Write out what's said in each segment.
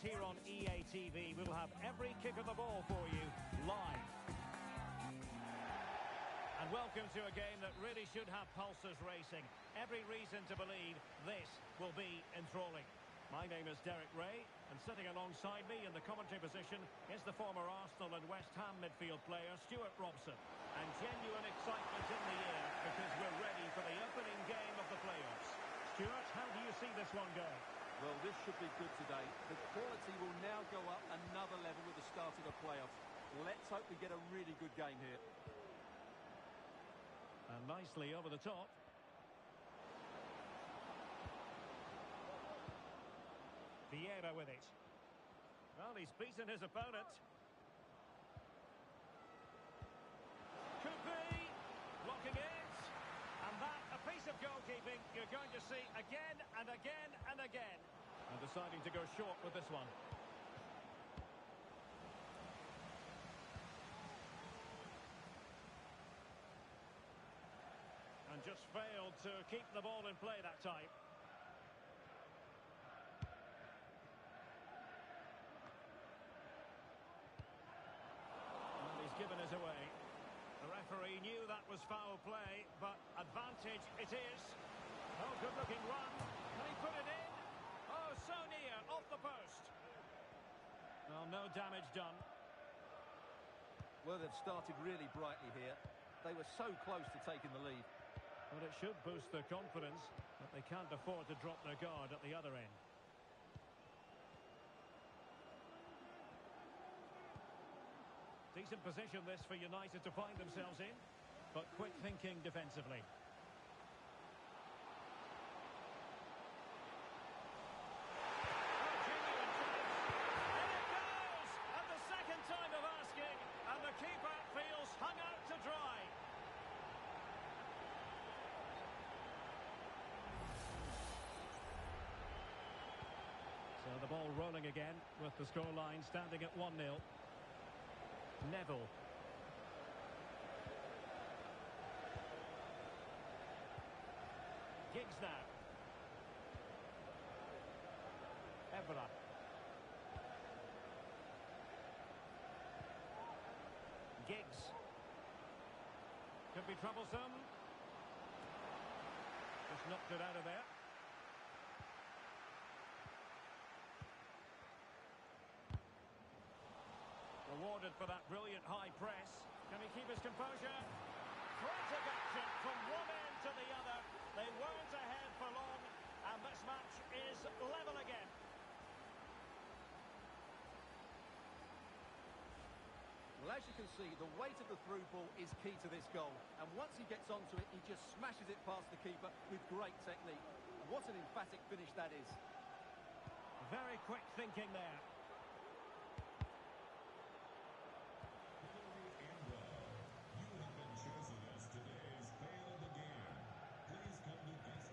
Yes, here on EA TV, we'll have every kick of the ball for you live. And welcome to a game that really should have pulses racing. Every reason to believe this will be enthralling. My name is Derek Ray, and sitting alongside me in the commentary position is the former Arsenal and West Ham midfield player, Stuart Robson. And genuine excitement in the air because we're ready for the opening game of the playoffs. Stuart, how do you see this one going? Well, this should be good today. The quality will now go up another level with the start of the playoffs. Let's hope we get a really good game here. And nicely over the top. Vieira with it. Well, he's beaten his opponent. Could be. Blocking it. And that, a piece of goalkeeping you're going to see again and again and again. And deciding to go short with this one. And just failed to keep the ball in play that time. Well, he's given us away. The referee knew that was foul play, but advantage it is. Oh, good-looking run. Can he put it in? Oh, so near, off the post. Well, no damage done. Well, they've started really brightly here. They were so close to taking the lead. But it should boost their confidence, but they can't afford to drop their guard at the other end. Decent position this for United to find themselves in, but quick thinking defensively. Oh, genuine chance. And it goes! At the second time of asking, and the keeper feels hung out to dry. So the ball rolling again with the scoreline standing at 1-0. Neville. Giggs now. Evra. Giggs. Could be troublesome. Just knocked it out of there. Rewarded for that brilliant high press. Can he keep his composure? Frantic action from one end to the other. They weren't ahead for long, and this match is level again. Well, as you can see, the weight of the through ball is key to this goal. And once he gets onto it, he just smashes it past the keeper with great technique. What an emphatic finish that is. Very quick thinking there.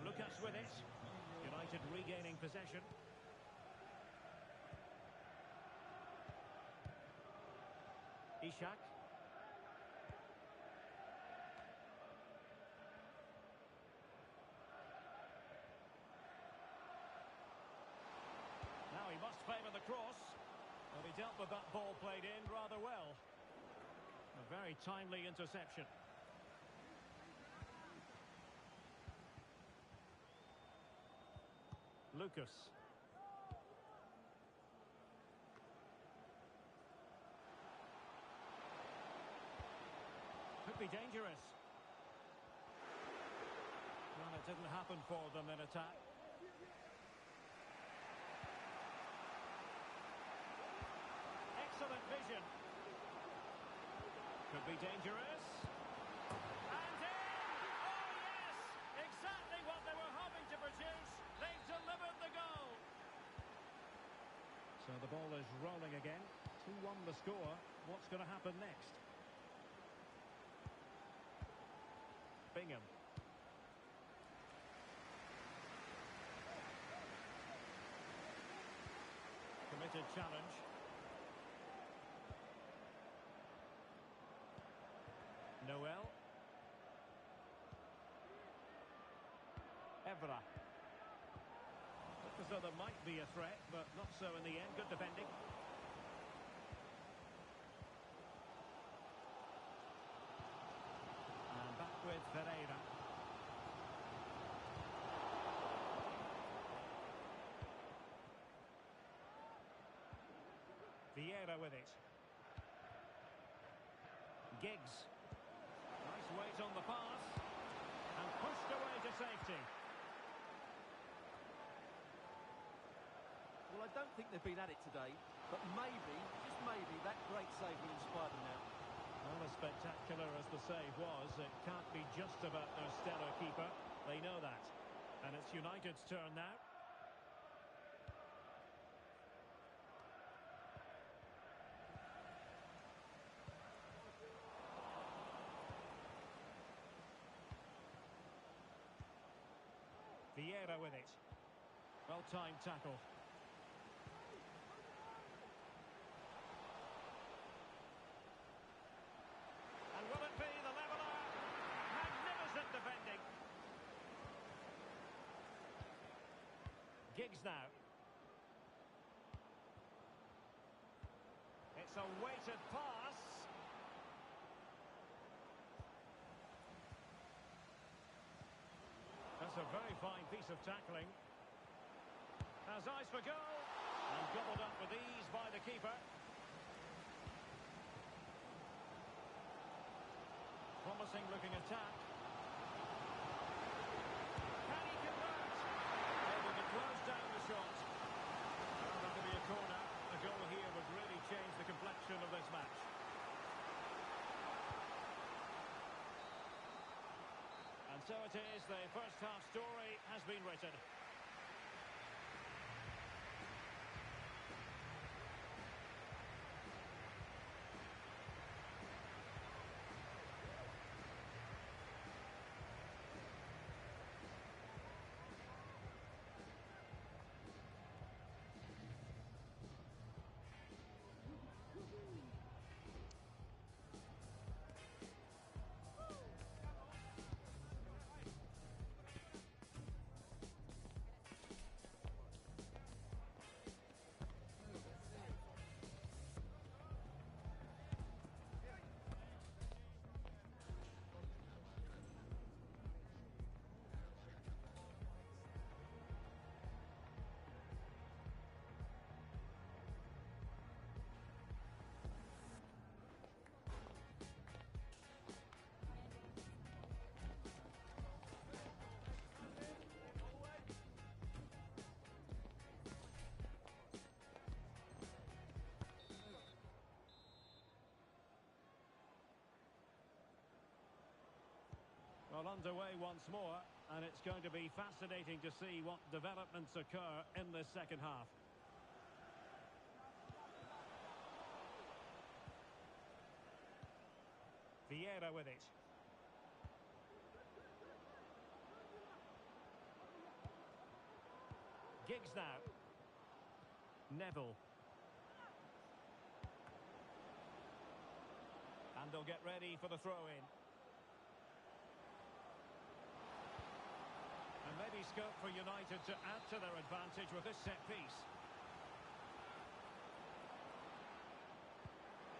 Lucas with it. United regaining possession. Ishak. Now he must favour the cross. But he dealt with that ball played in rather well. A very timely interception. Lucas. Could be dangerous. Well, it didn't happen for them in attack. Excellent vision. Could be dangerous. And in! Oh, yes! Exactly what they were hoping to produce. They've delivered the goal. So the ball is rolling again. 2-1 the score. What's going to happen next? Bingham. Committed challenge. Noel. Evra. Took the as though there might be a threat, but not so in the end. Good defending. And back with Ferreira. Vieira with it. Giggs. Nice weight on the pass. And pushed away to safety. Well, I don't think they've been at it today, but maybe, just maybe, that great save will inspire them now. Well, as spectacular as the save was, it can't be just about their stellar keeper. They know that. And it's United's turn now. Vieira with it. Well-timed tackle. And will it be the leveller? Magnificent defending. Giggs now. It's a weighted pass. That's a very fine piece of tackling. Has eyes for goal. And gobbled up with ease by the keeper. Promising looking attack. Can he convert? Able to close down the shot. Well, that'll be a corner. A goal here would really change the complexion of this match. And so it is, the first half story has been written. Well, underway once more, and it's going to be fascinating to see what developments occur in this second half. Vieira with it. Giggs now. Neville. And they'll get ready for the throw-in. And maybe scope for United to add to their advantage with this set piece.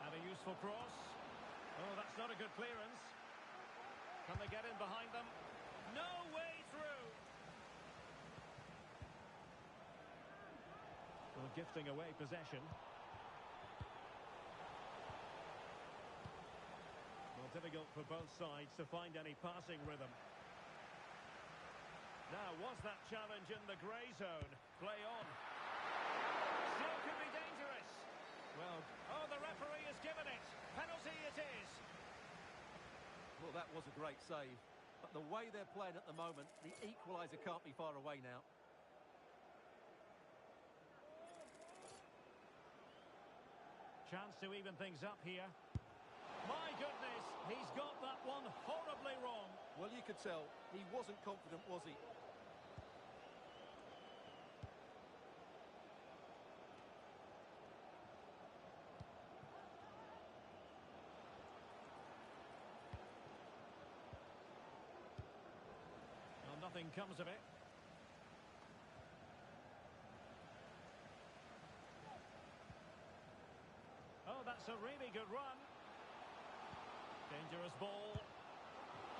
And a useful cross. Oh, that's not a good clearance. Can they get in behind them? No way through. Well, gifting away possession. Well, difficult for both sides to find any passing rhythm. Now, was that challenge in the grey zone? Play on. Still could be dangerous. Well, oh, the referee has given it. Penalty it is. Well, that was a great save. But the way they're playing at the moment, the equaliser can't be far away now. Chance to even things up here. My goodness, he's got that one horribly wrong. Well, you could tell he wasn't confident, was he? Well, nothing comes of it. That's a really good run. Dangerous ball.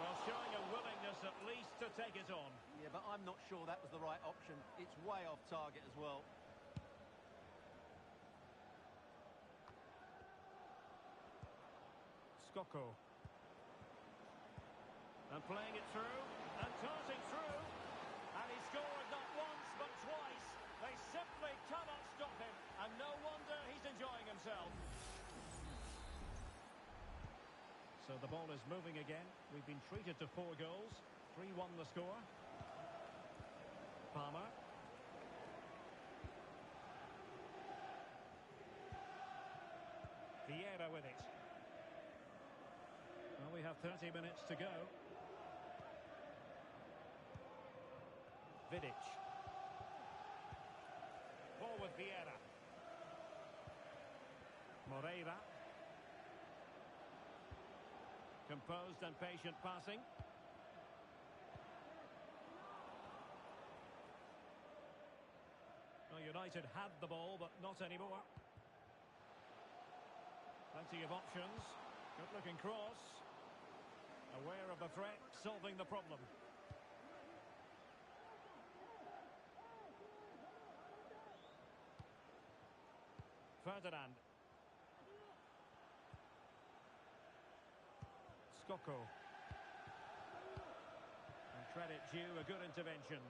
Well, showing a willingness at least to take it on. Yeah, but I'm not sure that was the right option. It's way off target as well. Skoko. And playing it through, and darting through. And he scored not once, but twice. They simply cannot stop him. And no wonder he's enjoying himself. So the ball is moving again. We've been treated to 4 goals. 3-1 the score. Palmer. Vieira with it. Well, we have 30 minutes to go. Vidic. Ball with Vieira. Moreira. Composed and patient passing. Well, United had the ball, but not anymore. Plenty of options. Good-looking cross. Aware of the threat, solving the problem. Ferdinand. Skoko. And credit due, a good intervention.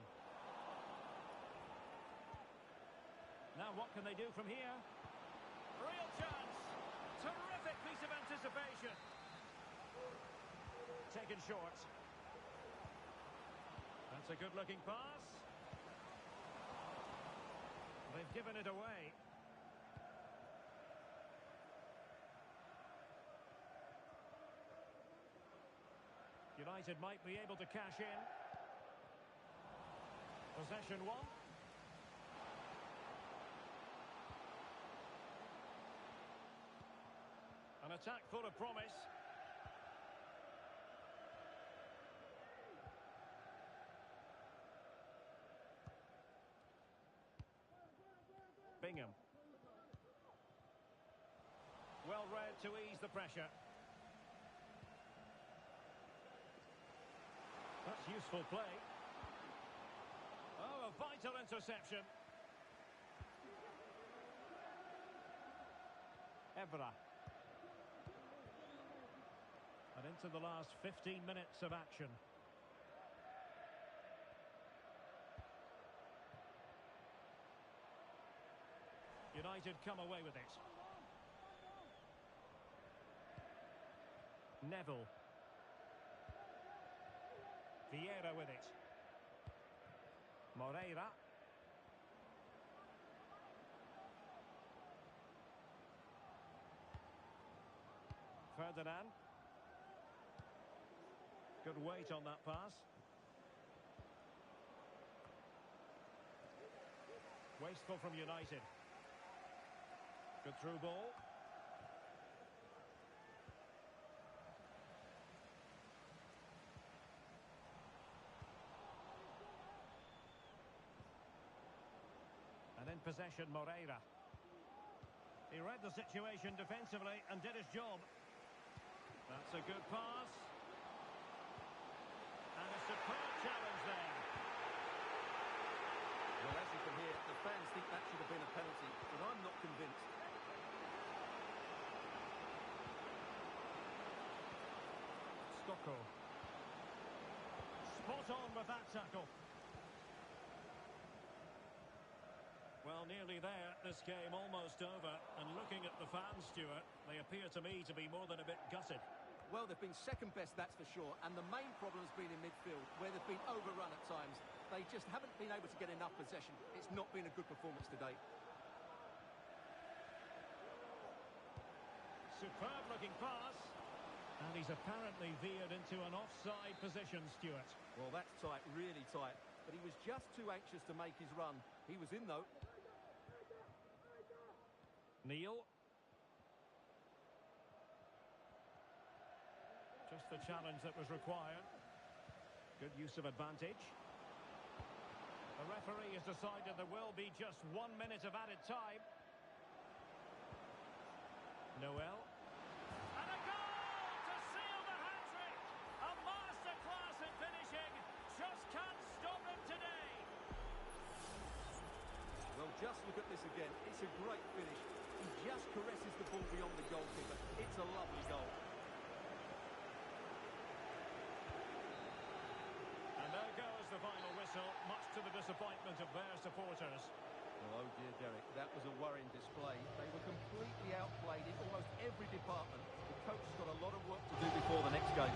Now what can they do from here? Real chance! Terrific piece of anticipation. Taken short. That's a good-looking pass. They've given it away. United might be able to cash in. Possession one. An attack full of promise. Bingham. Well read to ease the pressure. That's useful play. Oh, a vital interception. Evra. And into the last 15 minutes of action. United come away with it. Neville. Vieira with it. Moreira. Ferdinand. Good weight on that pass. Wasteful from United. Good through ball. And in possession, Moreira. He read the situation defensively and did his job. That's a good pass. And a superb challenge there. Well, as you can hear, the fans think that should have been a penalty, but I'm not convinced. Skoko. Spot on with that tackle. Well, nearly there. This game almost over. And looking at the fans, Stuart, they appear to me to be more than a bit gutted. Well, they've been second best, that's for sure. And the main problem has been in midfield, where they've been overrun at times. They just haven't been able to get enough possession. It's not been a good performance today. Superb looking pass. And he's apparently veered into an offside position, Stuart. Well, that's tight, really tight. But he was just too anxious to make his run. He was in, though. Neil. Just the challenge that was required. Good use of advantage. The referee has decided there will be just 1 minute of added time. Noel. And a goal to seal the hat-trick! A masterclass in finishing. Just can't stop him today. Well, just look at this again. It's a great finish. He just caresses the ball beyond the goalkeeper. It's a lovely goal. And there goes the final whistle, much to the disappointment of their supporters. Well, oh dear, Derek, that was a worrying display. They were completely outplayed in almost every department. The coach has got a lot of work to do before the next game.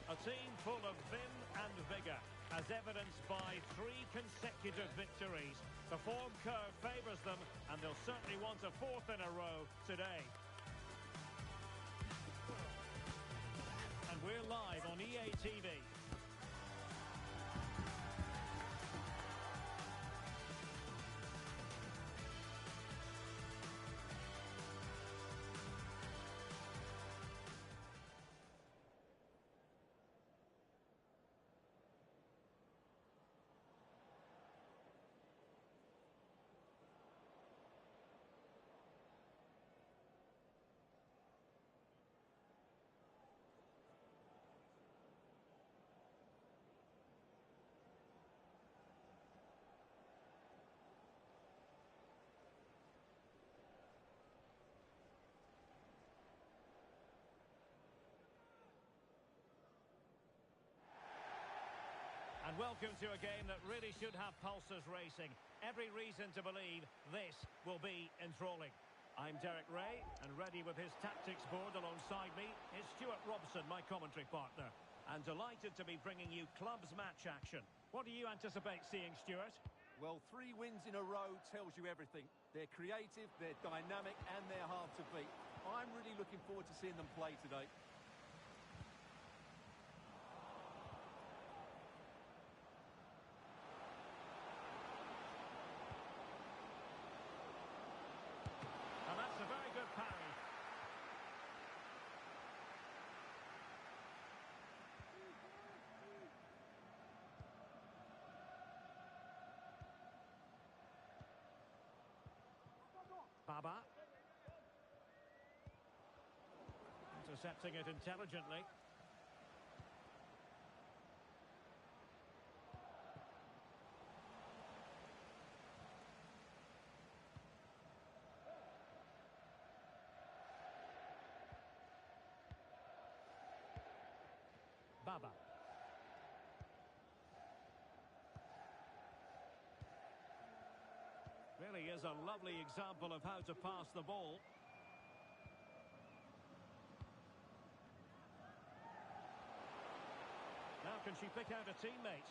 A team full of vim and vigour, as evidenced by 3 consecutive victories. The form curve favours them, and they'll certainly want a 4th in a row today. And we're live on EA TV. And welcome to a game that really should have pulses racing. Every reason to believe this will be enthralling. I'm Derek Ray, and ready with his tactics board alongside me is Stuart Robson, my commentary partner. And delighted to be bringing you clubs match action. What do you anticipate seeing, Stuart? Well, 3 wins in a row tells you everything. They're creative, they're dynamic, and they're hard to beat. I'm really looking forward to seeing them play today. And that's a very good parry. Baba. To Intercepting it intelligently. Baba. Really is a lovely example of how to pass the ball. Now can she pick out a teammate?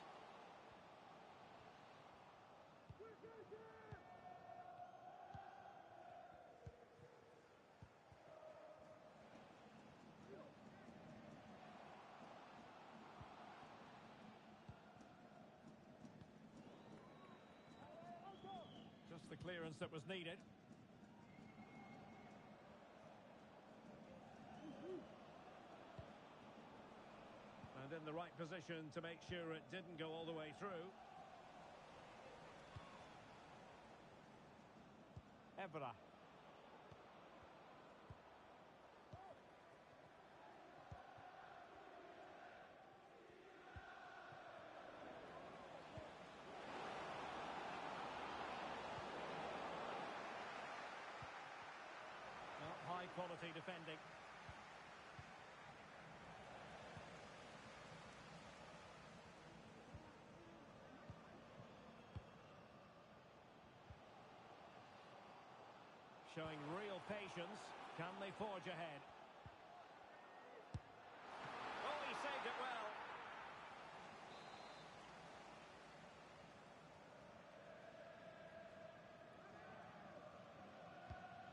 Just the clearance that was needed. And in the right position to make sure it didn't go all the way through. Evra. High quality defending. Showing real patience. Can they forge ahead? Oh, he saved it well.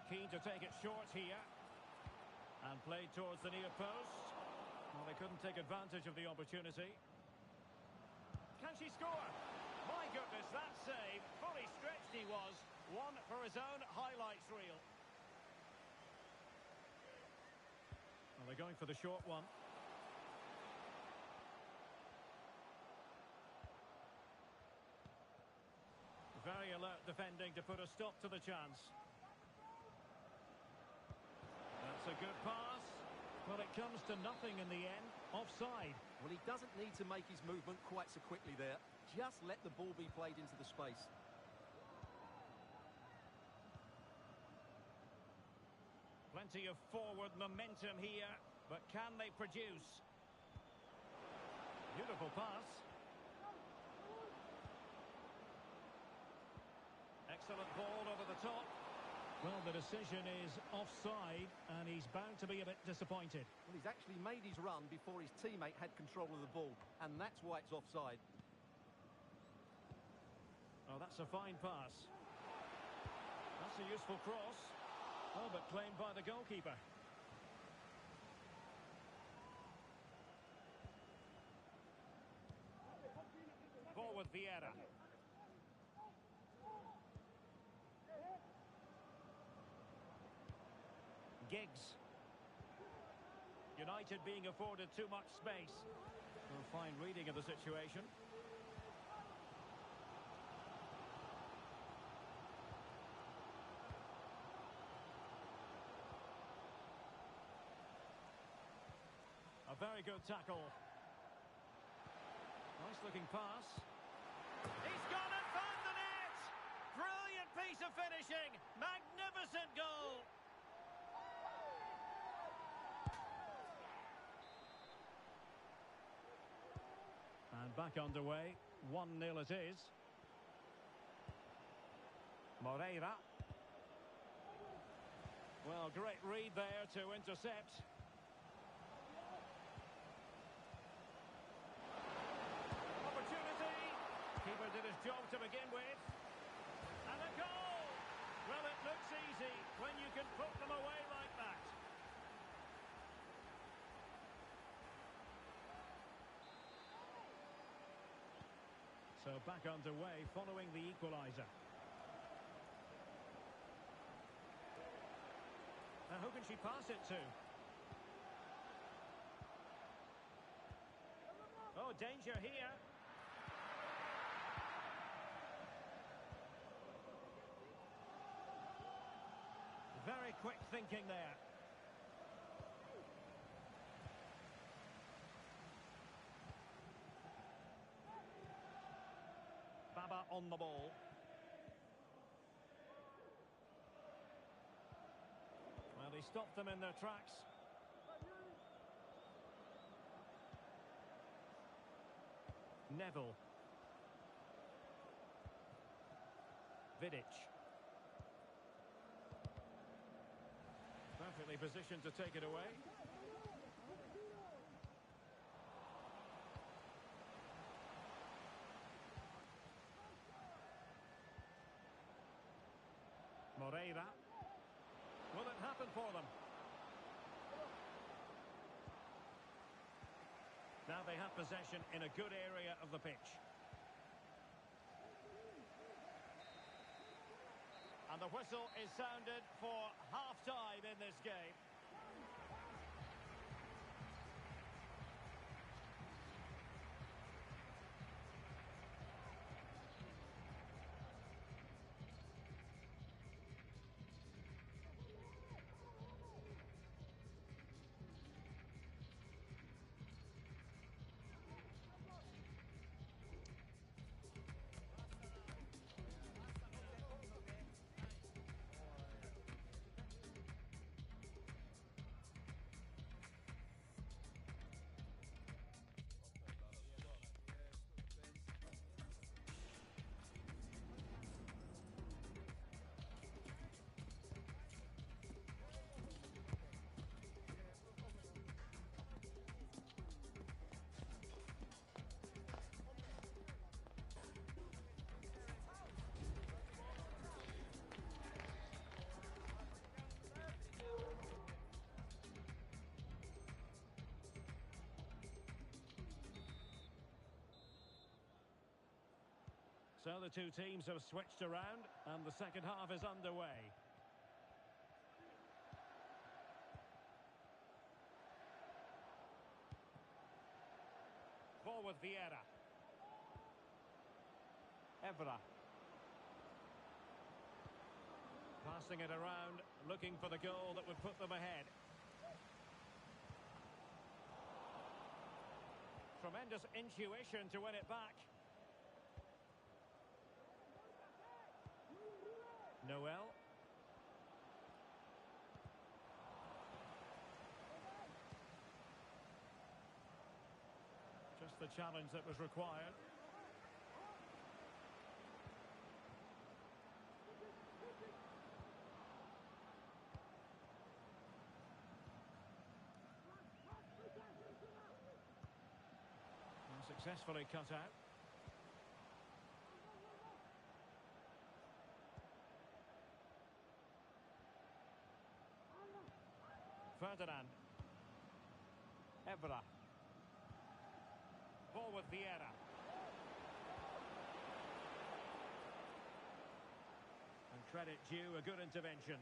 Keen to take it short here. And played towards the near post. Well, they couldn't take advantage of the opportunity. Can she score? My goodness, that save. Fully stretched he was. One for his own highlights reel. Well, they're going for the short one. Very alert defending to put a stop to the chance. That's a good pass. Well, it comes to nothing in the end. Offside. Well, he doesn't need to make his movement quite so quickly there. Just let the ball be played into the space. Plenty of forward momentum here, but can they produce? Beautiful pass. Excellent ball over the top. Well, the decision is offside, and he's bound to be a bit disappointed. Well, he's actually made his run before his teammate had control of the ball, and that's why it's offside. Oh, that's a fine pass. That's a useful cross. Oh, but claimed by the goalkeeper. Forward Vieira. Giggs. United being afforded too much space. A fine reading of the situation. A very good tackle. Nice looking pass. He's gone and found the net! Brilliant piece of finishing. Magnificent goal. And back underway. 1-0 it is. Moreira. Well, great read there to intercept. Opportunity. Keeper did his job to begin with. And a goal. Well, it looks easy when you can put them away like that. So back underway following the equaliser. Now who can she pass it to? Oh, danger here. Very quick thinking there. on the ball. Well, he stopped them in their tracks. Neville. Vidic. Perfectly positioned to take it away. Moreira. Will it happen for them? Now they have possession in a good area of the pitch. And the whistle is sounded for half-time in this game. So the two teams have switched around and the second half is underway. Forward Vieira. Evra. Passing it around, looking for the goal that would put them ahead. Tremendous intuition to win it back. Noel. Just the challenge that was required. And successfully cut out. Ferdinand. Evra. Forward Vieira. And credit due, a good intervention.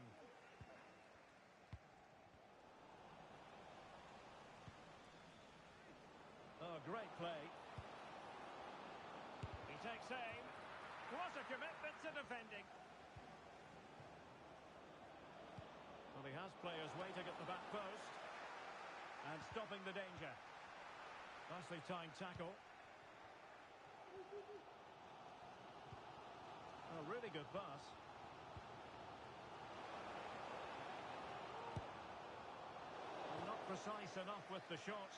Oh, great play. He takes aim. What a commitment to defending. Well, he has players waiting at the back post. And stopping the danger. Nicely timed tackle. A really good pass. And not precise enough with the shot.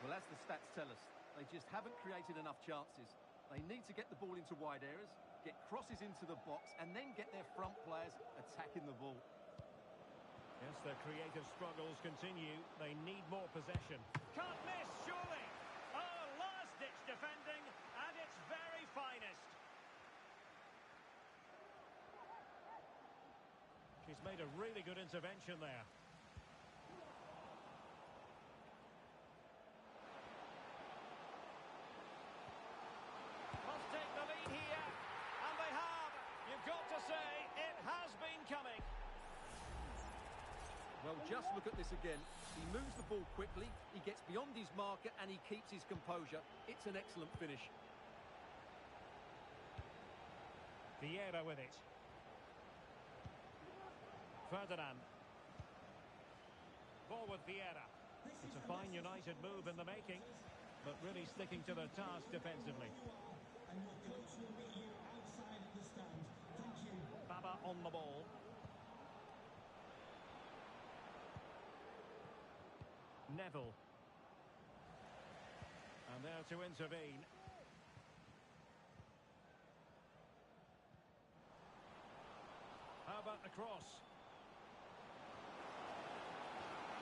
Well, as the stats tell us, they just haven't created enough chances. They need to get the ball into wide areas, get crosses into the box, and then get their front players attacking the ball. Yes, their creative struggles continue. They need more possession. Can't miss, surely! Oh, last-ditch defending at its very finest. She's made a really good intervention there. Must take the lead here, and they have. You've got to say, it has been coming. Well, just look at this again. He moves the ball quickly, he gets beyond his marker, and he keeps his composure. It's an excellent finish. Vieira with it. Ferdinand. Forward Vieira. It's a fine United move in the making, but really sticking to their task defensively. and your coach will be here outside the stand. Thank you. Baba on the ball. Neville. And there to intervene. How about the cross?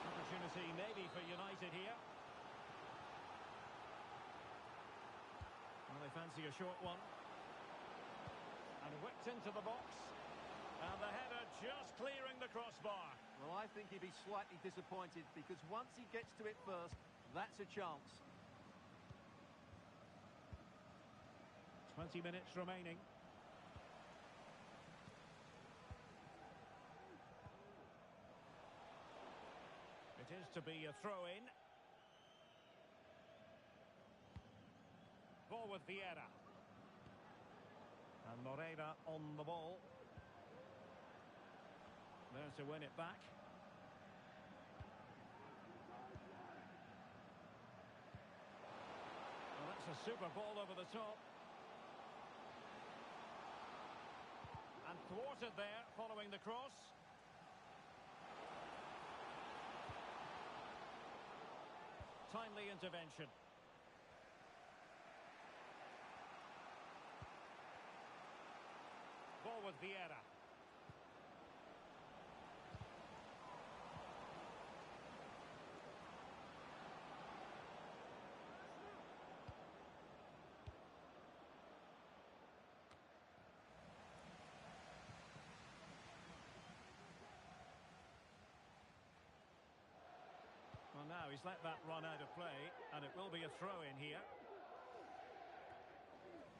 Opportunity maybe for United here. Well, they fancy a short one. And whipped into the box. And the header just clearing the crossbar. Well, I think he'd be slightly disappointed because once he gets to it first, that's a chance. 20 minutes remaining. It is to be a throw-in. Ball with Vieira. And Moreira on the ball. There to win it back. Well, that's a super ball over the top. And thwarted there following the cross. Timely intervention. Ball with Vieira. Well, now he's let that run out of play, and it will be a throw-in here.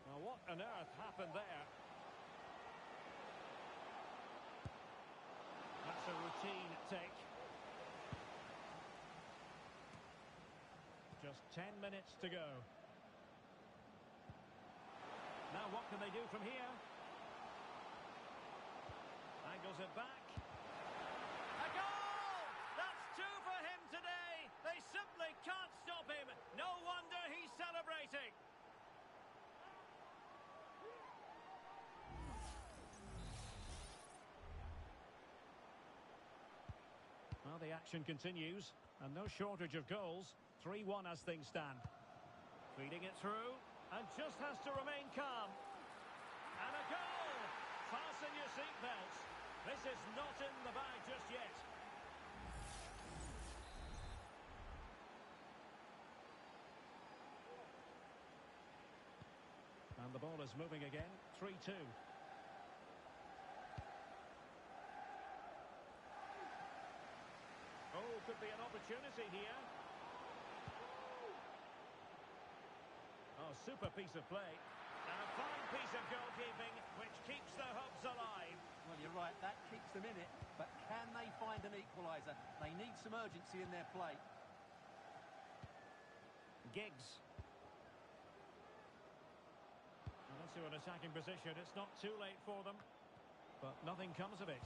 Now, what on earth happened there? That's a routine take. Just 10 minutes to go. Now, what can they do from here? Angles it back. A goal! That's two for him today. They simply can't stop him. No wonder he's celebrating. Well, the action continues, and no shortage of goals. 3-1 as things stand. Feeding it through, and just has to remain calm. And a goal! Fasten your seatbelts. This is not in the bag just yet. And the ball is moving again. 3-2. Oh, could be an opportunity here. Oh, super piece of play. And a fine piece of goalkeeping, which keeps the hopes alive. Well, you're right, that keeps them in it. But can they find an equaliser? They need some urgency in their play. Giggs. Well, into an attacking position. It's not too late for them, but nothing comes of it.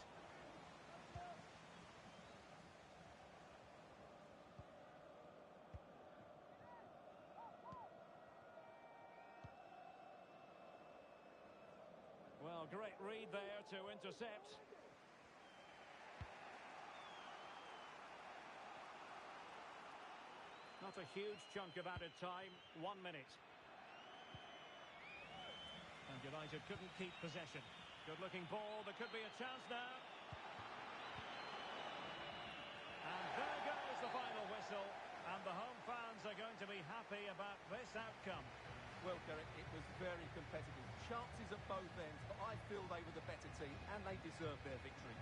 Well, great read there to intercept. Not a huge chunk of added time. 1 minute. And United couldn't keep possession. Good-looking ball. There could be a chance now. And there goes the final whistle. And the home fans are going to be happy about this outcome. Well, Derek, it was very competitive. Chances at both ends, but I feel they were the better team and they deserved their victory.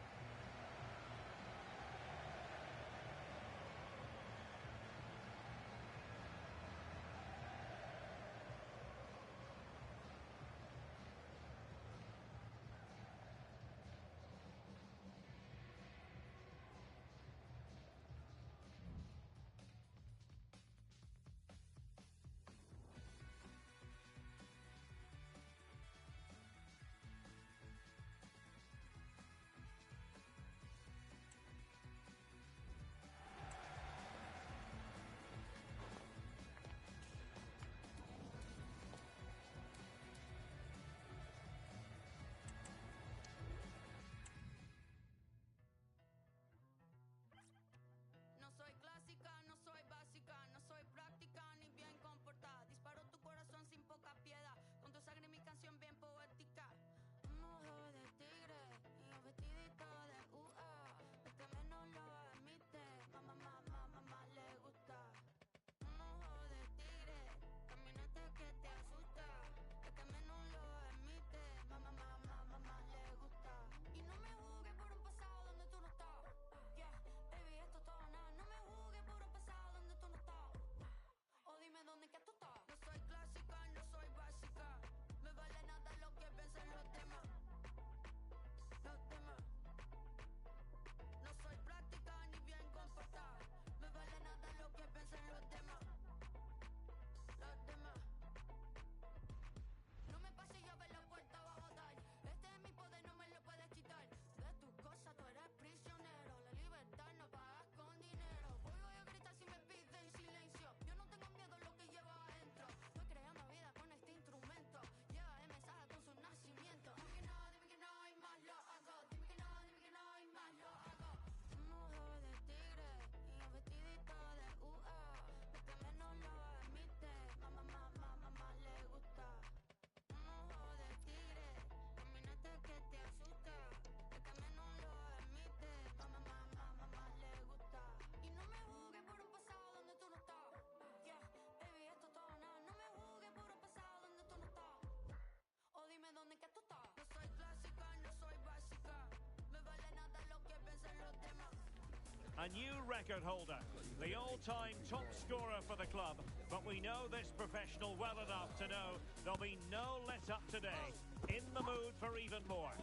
A new record holder, the all-time top scorer for the club. But we know this professional well enough to know there'll be no let-up today. In the mood for even more.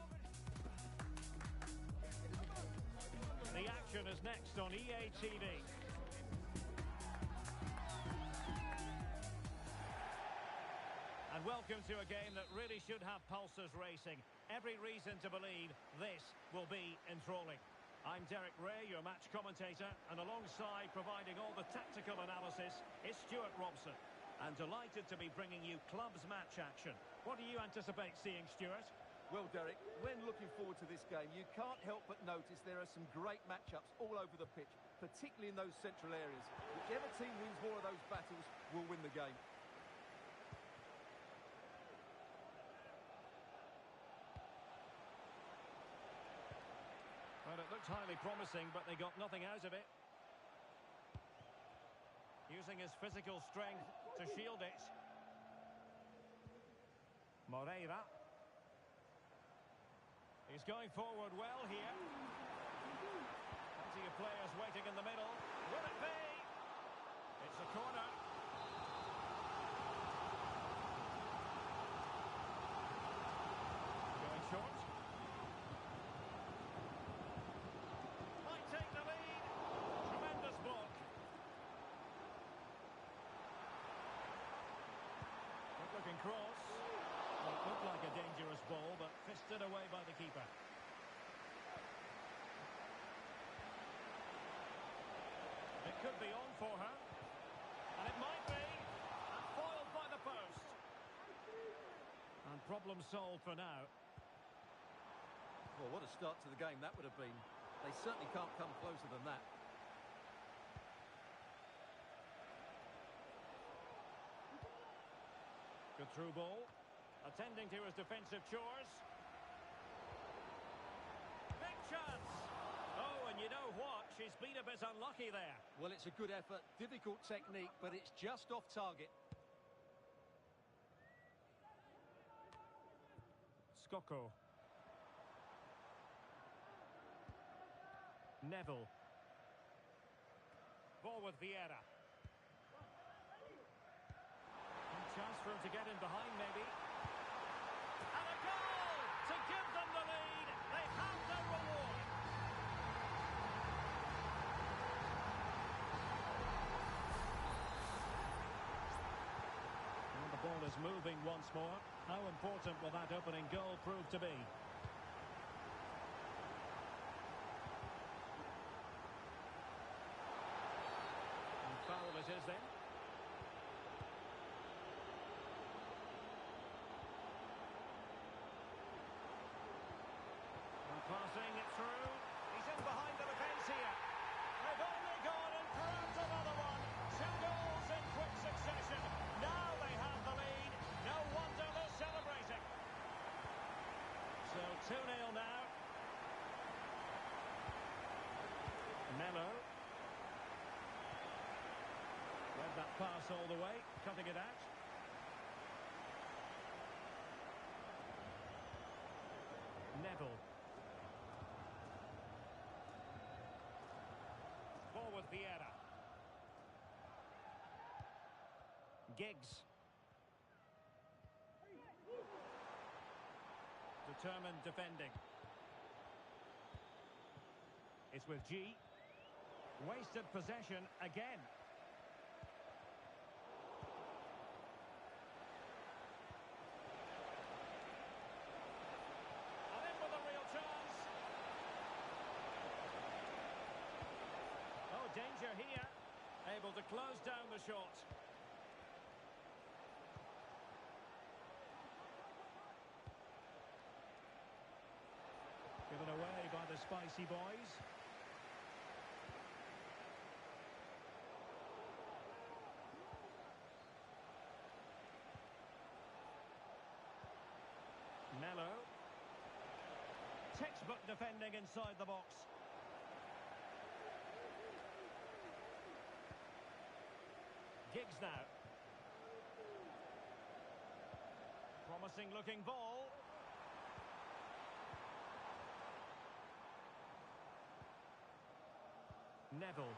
The action is next on EA TV. And welcome to a game that really should have pulses racing. Every reason to believe this will be enthralling. I'm Derek Ray, your match commentator, and alongside providing all the tactical analysis is Stuart Robson. And delighted to be bringing you club's match action. What do you anticipate seeing, Stuart? Well, Derek, when looking forward to this game, you can't help but notice there are some great matchups all over the pitch, particularly in those central areas. Whichever team wins more of those battles will win the game. Well, it looked highly promising, but they got nothing out of it. Using his physical strength to shield it. Moreira. He's going forward well here. Plenty of players waiting in the middle. Will it be? It's a corner. Going short. Might take the lead. Tremendous block. Good-looking cross. Well, it looked like a dangerous ball, but fisted away by the keeper. It could be on for her. And it might be. And foiled by the post. And problem solved for now. Well, what a start to the game that would have been. They certainly can't come closer than that. Good through ball. Attending to his defensive chores. Big chance. Oh, and you know what? She's been a bit unlucky there. Well, it's a good effort, difficult technique, but it's just off target. Skoko. Neville. Ball with Vieira. Chance for him to get in behind, maybe. And a goal to give them the lead. They have their reward. And the ball is moving once more. How important will that opening goal prove to be? And foul it is then. Passing it through. He's in behind the defence here. They've only gone and grabbed another one. 2 goals in quick succession. Now they have the lead. No wonder they're celebrating. So 2-0 now. Melo. Read that pass all the way. Cutting it out. Neville. With Vieira. Giggs. Determined defending. It's with G. Wasted possession again. And in with a real chance. Oh, danger here. Able to close down the shot. Given away by the Spicy Boys. Melo. Textbook defending inside the box. Giggs now. Promising looking ball. Neville.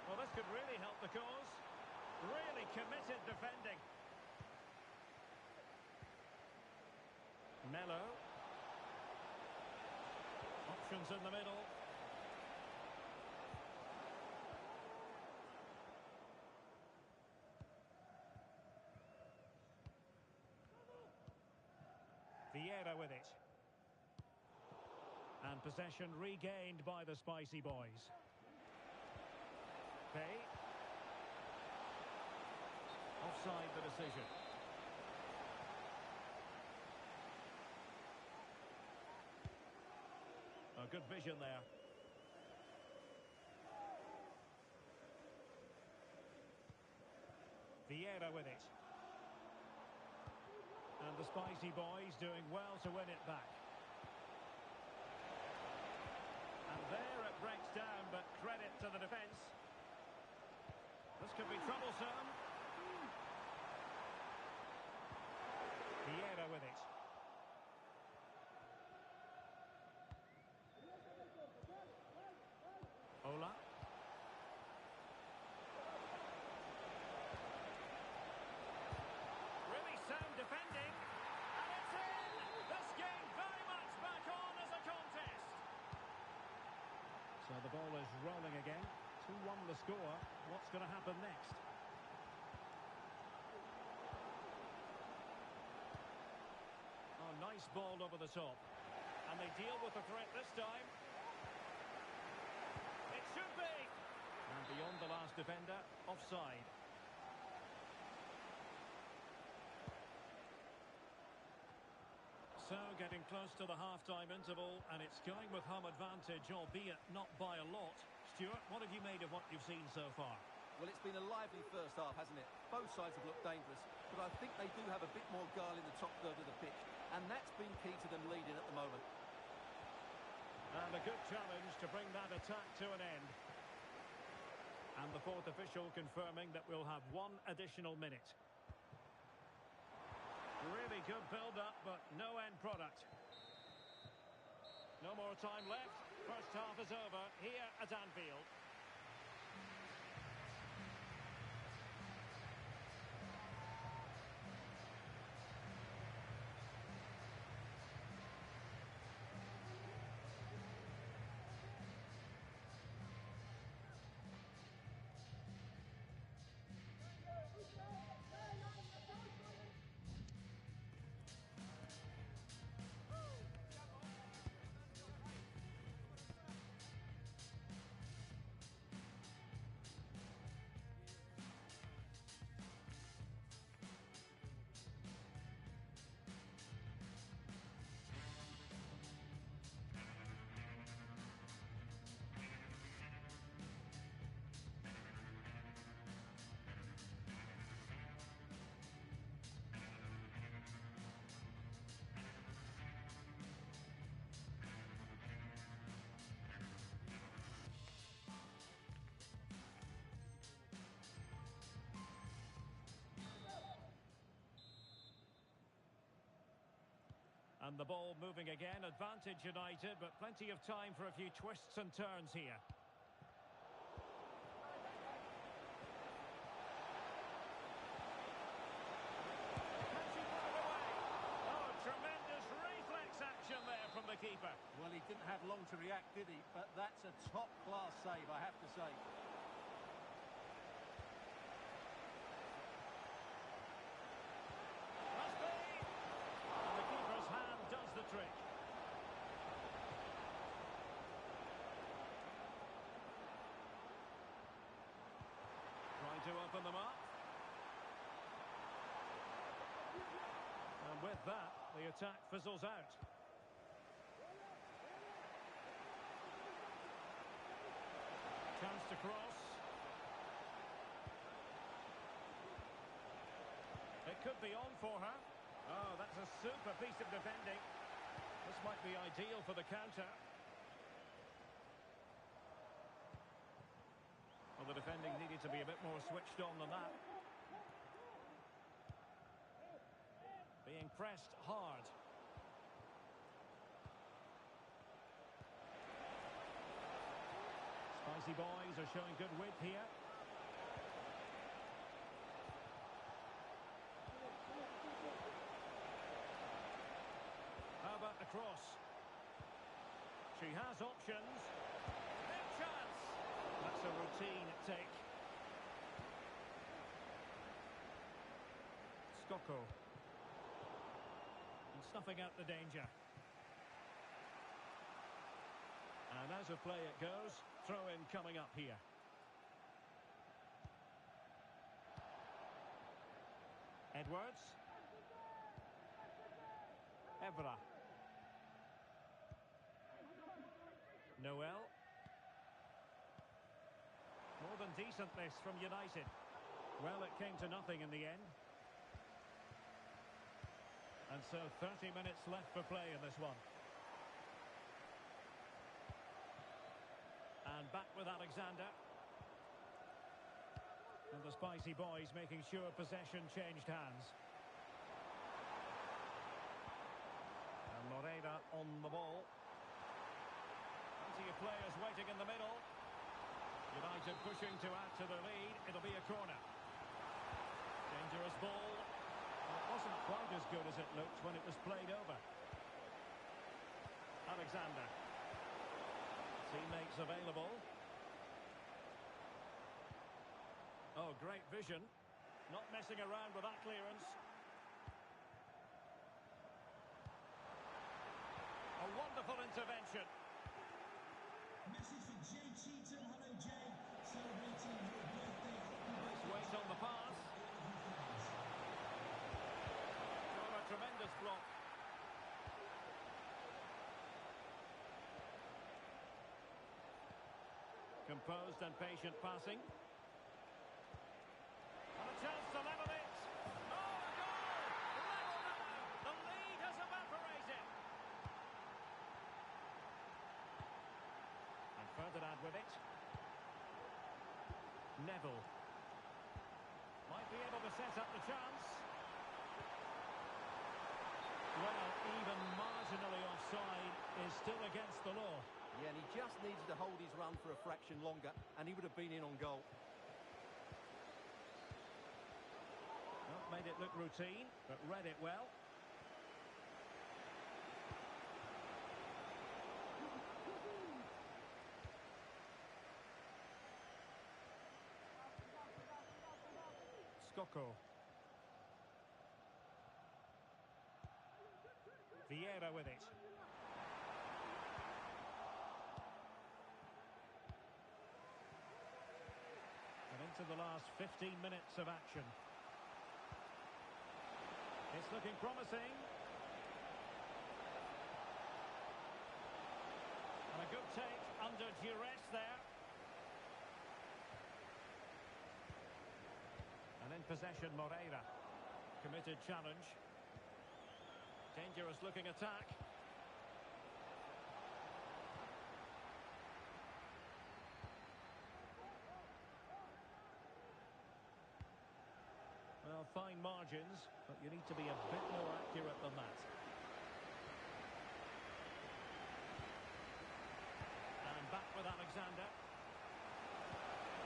Well, this could really help the cause. Really committed defending. Melo. Options in the middle. Vieira with it. And possession regained by the Spicy Boys. Pay. Offside the decision. A good vision there. Vieira with it. And the Spicy Boys doing well to win it back. And there it breaks down, but credit to the defence. This could be troublesome. Vieira with it. Ola. Really sound defending. And it's in! This game very much back on as a contest. So the ball is rolling again. 2-1 the score. What's going to happen next? Oh, nice ball over the top. And they deal with the threat this time. It should be! And beyond the last defender, offside. So, getting close to the half-time interval, and it's going with home advantage, albeit not by a lot. Stuart, what have you made of what you've seen so far? Well, it's been a lively first half, hasn't it? Both sides have looked dangerous, but I think they do have a bit more guile in the top third of the pitch, and that's been key to them leading at the moment. And a good challenge to bring that attack to an end. And the fourth official confirming that we'll have one additional minute. Really good build-up, but no end product. No more time left. First half is over here at Anfield. And the ball moving again, advantage United, but plenty of time for a few twists and turns here. Can she put it away? Oh, tremendous reflex action there from the keeper. Well, he didn't have long to react, did he? But that's a top-class save, I have to say. Trick. Trying to open them up. And with that, the attack fizzles out. Chance to cross. It could be on for her. Oh, that's a super piece of defending. This might be ideal for the counter. Well, the defending needed to be a bit more switched on than that. Being pressed hard. spicy boys are showing good width here. How about the cross? She has options. Big chance. That's a routine take. Skoko. And snuffing out the danger. And out of play it goes. Throw in coming up here. Edwards. Evra. Noel. More than decent this from United. Well, it came to nothing in the end. And so 30 minutes left for play in this one. And back with Alexander. And the spicy boys making sure possession changed hands. And Moreira on the ball. Plenty of players waiting in the middle. United pushing to add to the lead. It'll be a corner. Dangerous ball. Well, it wasn't quite as good as it looked when it was played over. Alexander. Teammates available. Oh, great vision. Not messing around with that clearance. A wonderful intervention. Message for Jay Cheatham. Hello, Jay. Celebrating your birthday. Nice weight on the pass. Oh, a tremendous block. Composed and patient passing. And a chance to level it. Oh, a goal! Level now! The lead has evaporated. And Ferdinand with it. Neville. Might be able to set up the chance. Well, even marginally offside is still against the law. Yeah, and he just needed to hold his run for a fraction longer, and he would have been in on goal. Well, made it look routine, but read it well. Skoko. Vieira with it. And into the last 15 minutes of action. It's looking promising. And a good take under duress there. And in possession, Moreira. Committed challenge. Dangerous looking attack. Well, fine margins, but you need to be a bit more accurate than that. And back with Alexander.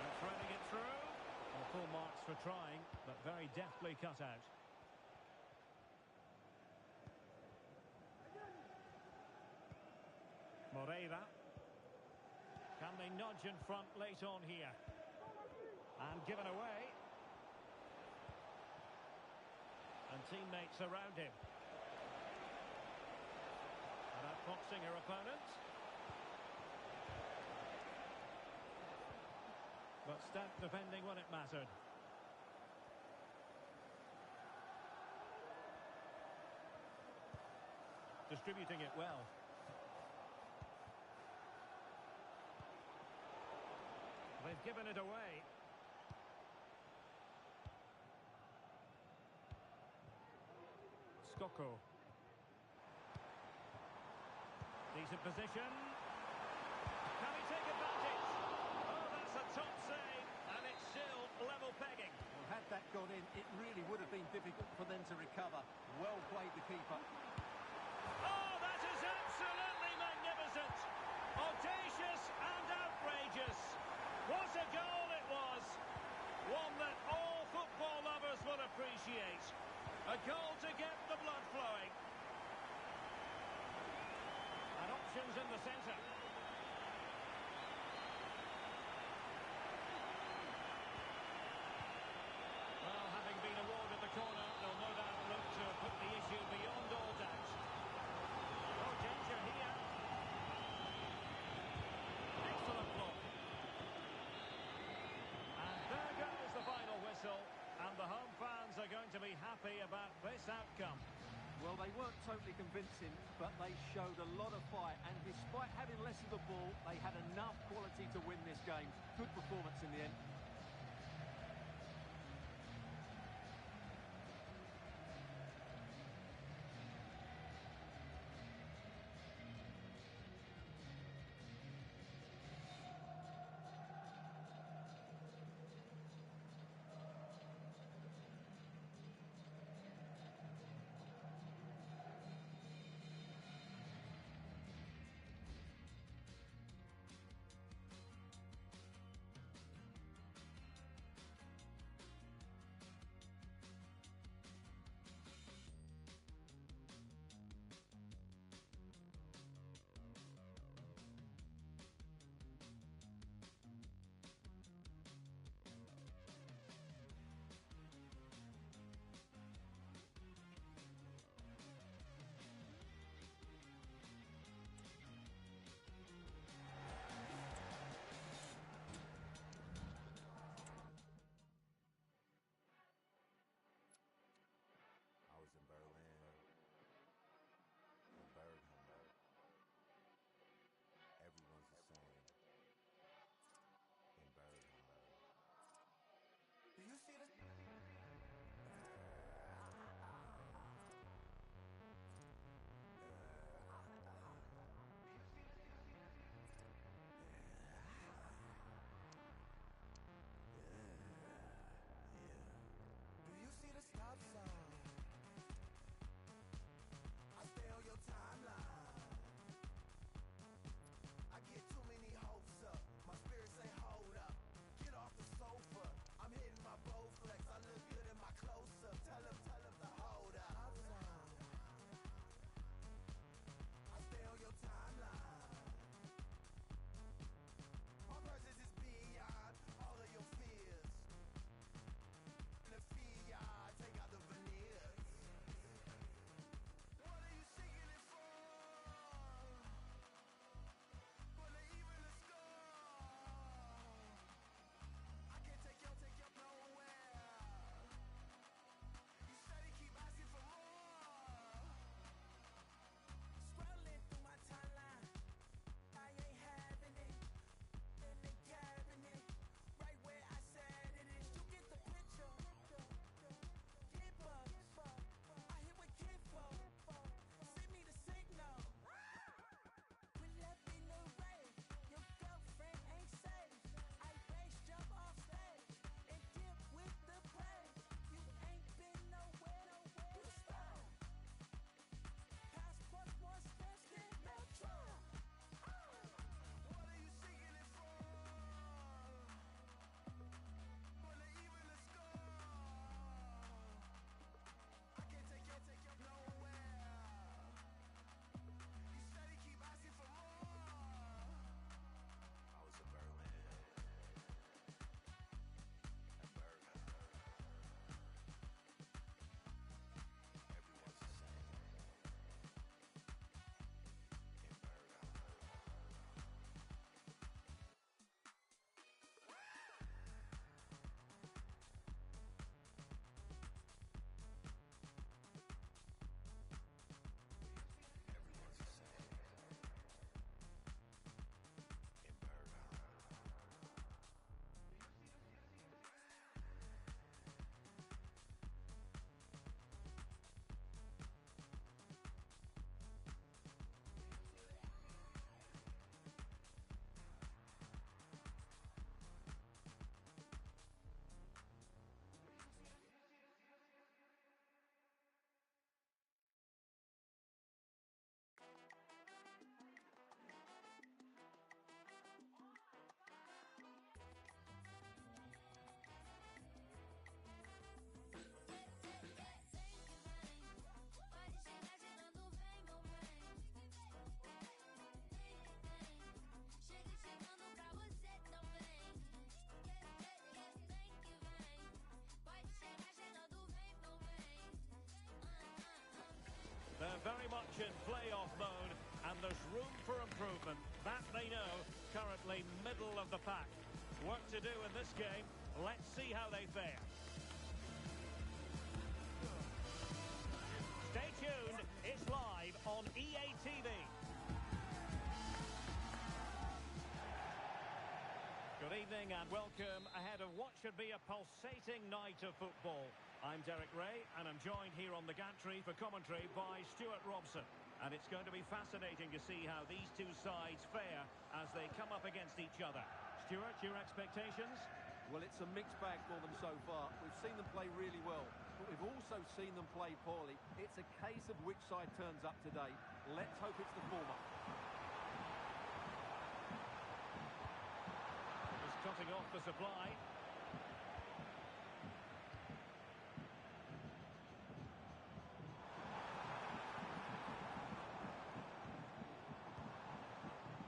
And threading it through. Well, full marks for trying, but very deftly cut out. Moreira. Can they nudge in front late on here? And given away. And teammates around him. And outfoxing her opponent. But stout defending when it mattered. Distributing it well. They've given it away. Skoko. Decent position. Can he take advantage? Oh, that's a top save, and it's still level pegging. Well, had that gone in, it really would have been difficult for them to recover. Well played, the keeper. Oh, that is absolutely magnificent. Audacious and outrageous. happy about this outcome. Well, they weren't totally convincing, but they showed a lot of fight, and despite having less of the ball, they had enough quality to win this game. Good performance in the end. They're very much in playoff mode, and there's room for improvement. That they know, currently middle of the pack. Work to do in this game. Let's see how they fare. tuned. It's live on EA TV. Good evening and welcome ahead of what should be a pulsating night of football. I'm Derek Ray and I'm joined here on the gantry for commentary by Stuart Robson. And it's going to be fascinating to see how these two sides fare as they come up against each other. Stuart, your expectations? Well, it's a mixed bag for them so far. We've seen them play really well, but we've also seen them play poorly. It's a case of which side turns up today. Let's hope it's the former. Just cutting off the supply.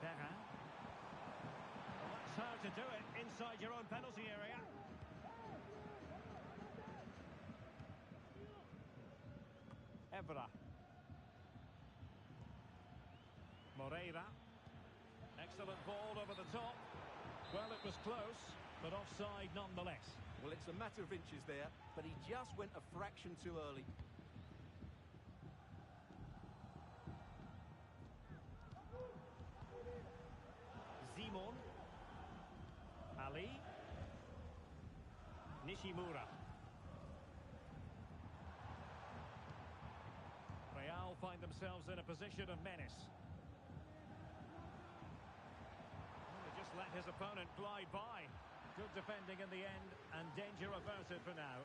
Perrin. Well, that's how to do it inside your own penalty area. Evra. Moreira. Excellent ball over the top. Well, it was close, but offside nonetheless. Well, it's a matter of inches there, but he just went a fraction too early. Simon. Ali. Nishimura. Real find themselves in a position of menace. Well, he just let his opponent glide by. Good defending in the end and danger averted for now.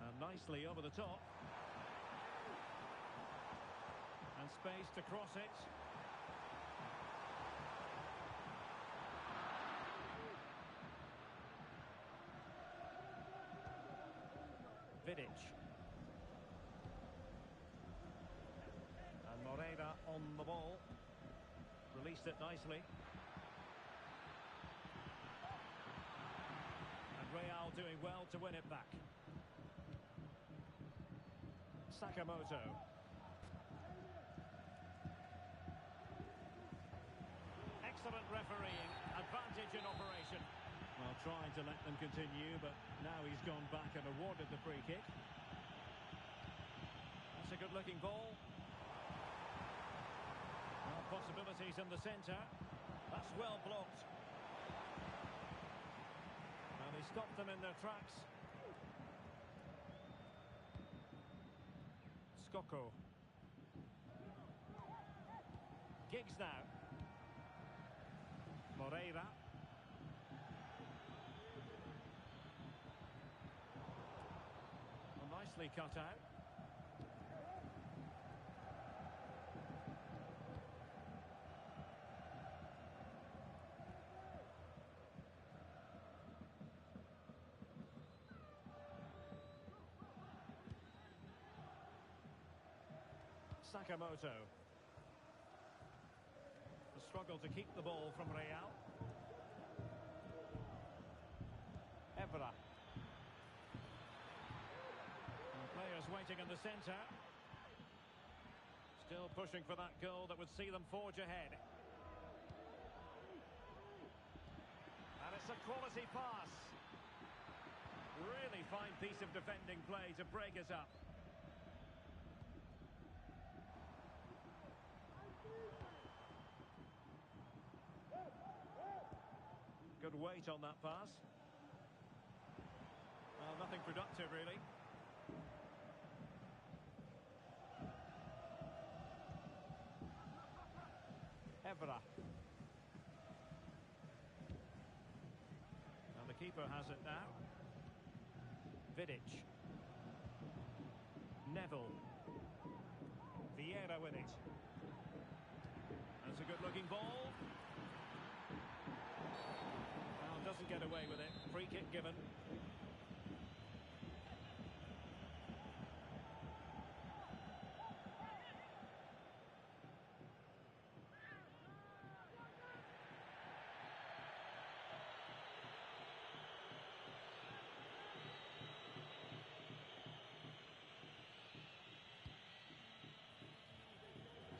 And nicely over the top. And space to cross it. Vidic. And Moreira on the ball. Released it nicely. And Real doing well to win it back. Sakamoto. Excellent refereeing. Advantage in operation. Well, trying to let them continue, but now he's gone back and awarded the free kick. That's a good-looking ball. Well, possibilities in the centre. That's well blocked. And he stopped them in their tracks. Skoko. Giggs now. Moreira. Well, nicely cut out. Sakamoto. The struggle to keep the ball from Real. Evra. And players waiting in the centre. Still pushing for that goal that would see them forge ahead. And it's a quality pass. Really fine piece of defending play to break us up. Good weight on that pass. Well, nothing productive, really. Evra. And the keeper has it now. Vidic. Neville. Vieira with it. That's a good-looking ball. Doesn't get away with it. Free kick given.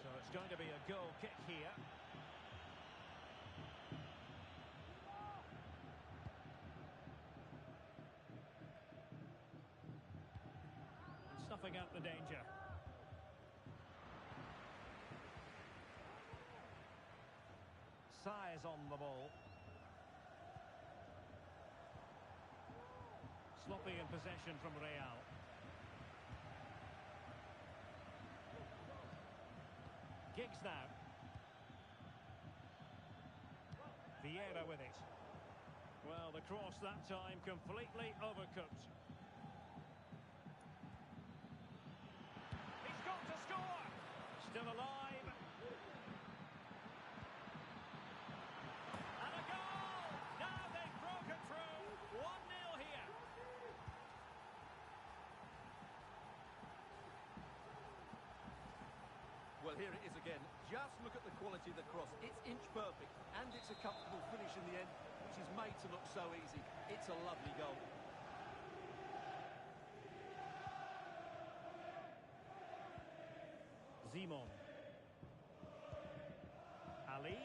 So it's going to be a goal kick here. snuffing out the danger. Size on the ball. Sloppy in possession from Real. Giggs now. Vieira with it. Well, the cross that time completely overcooked. He's got to score! Still alive. And a goal! Now they've broken through. 1-0 here. Well, here it is again. Just look at the quality of the cross. It's inch perfect, and it's a comfortable finish in the end, which is made to look so easy. It's a lovely goal. Simon. Ali.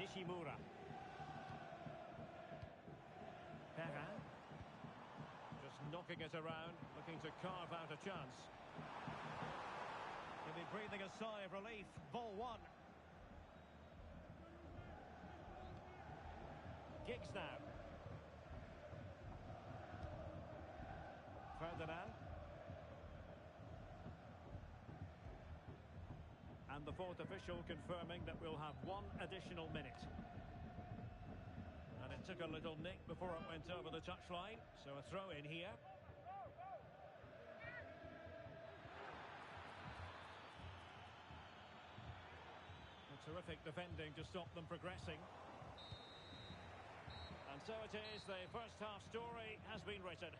Nishimura. Perrin. Just knocking it around, looking to carve out a chance. He'll be breathing a sigh of relief. Ball one. Giggs now. Ferdinand. And the fourth official confirming that we'll have one additional minute. And it took a little nick before it went over the touchline, so a throw in here. A terrific defending to stop them progressing. And so it is, the first half story has been written.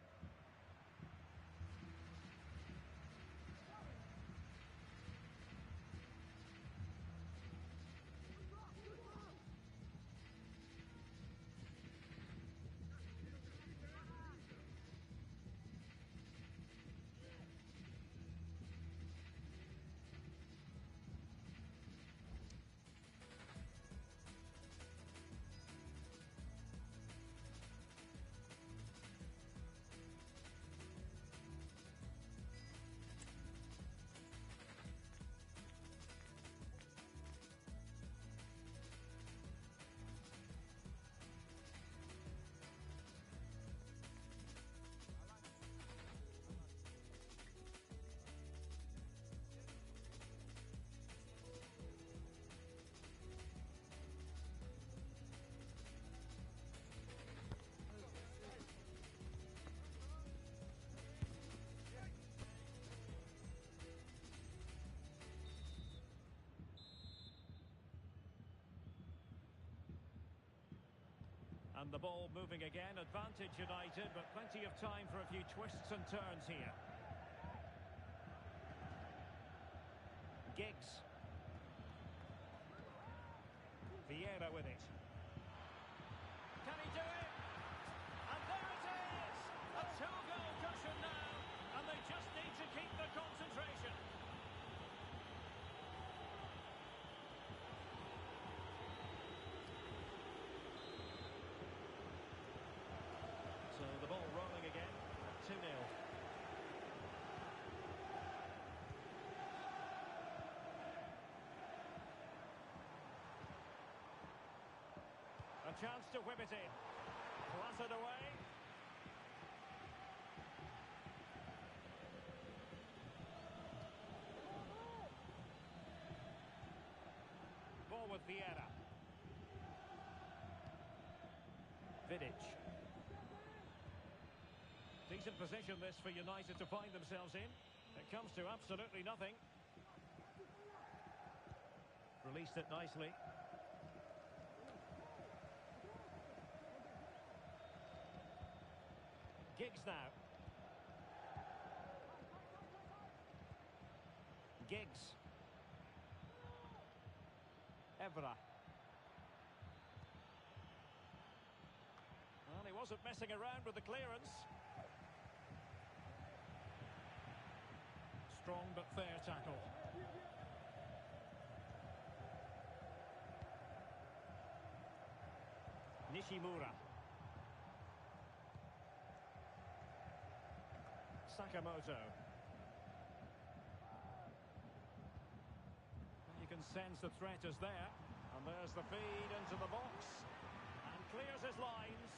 And the ball moving again, advantage United, but plenty of time for a few twists and turns here. Giggs. Vieira with it. Can he do it? And there it is! A two-goal cushion now, and they just need to keep the concentration. So the ball rolling again at 2-0. A chance to whip it in. Blasted away. Ball with Vieira. Vidic. Decent position this for United to find themselves in. It comes to absolutely nothing. Released it nicely. Giggs now. Giggs. Evra. Well, he wasn't messing around with the clearance. Strong but fair tackle. Nishimura. Sakamoto. You can sense the threat is there. And there's the feed into the box. And clears his lines.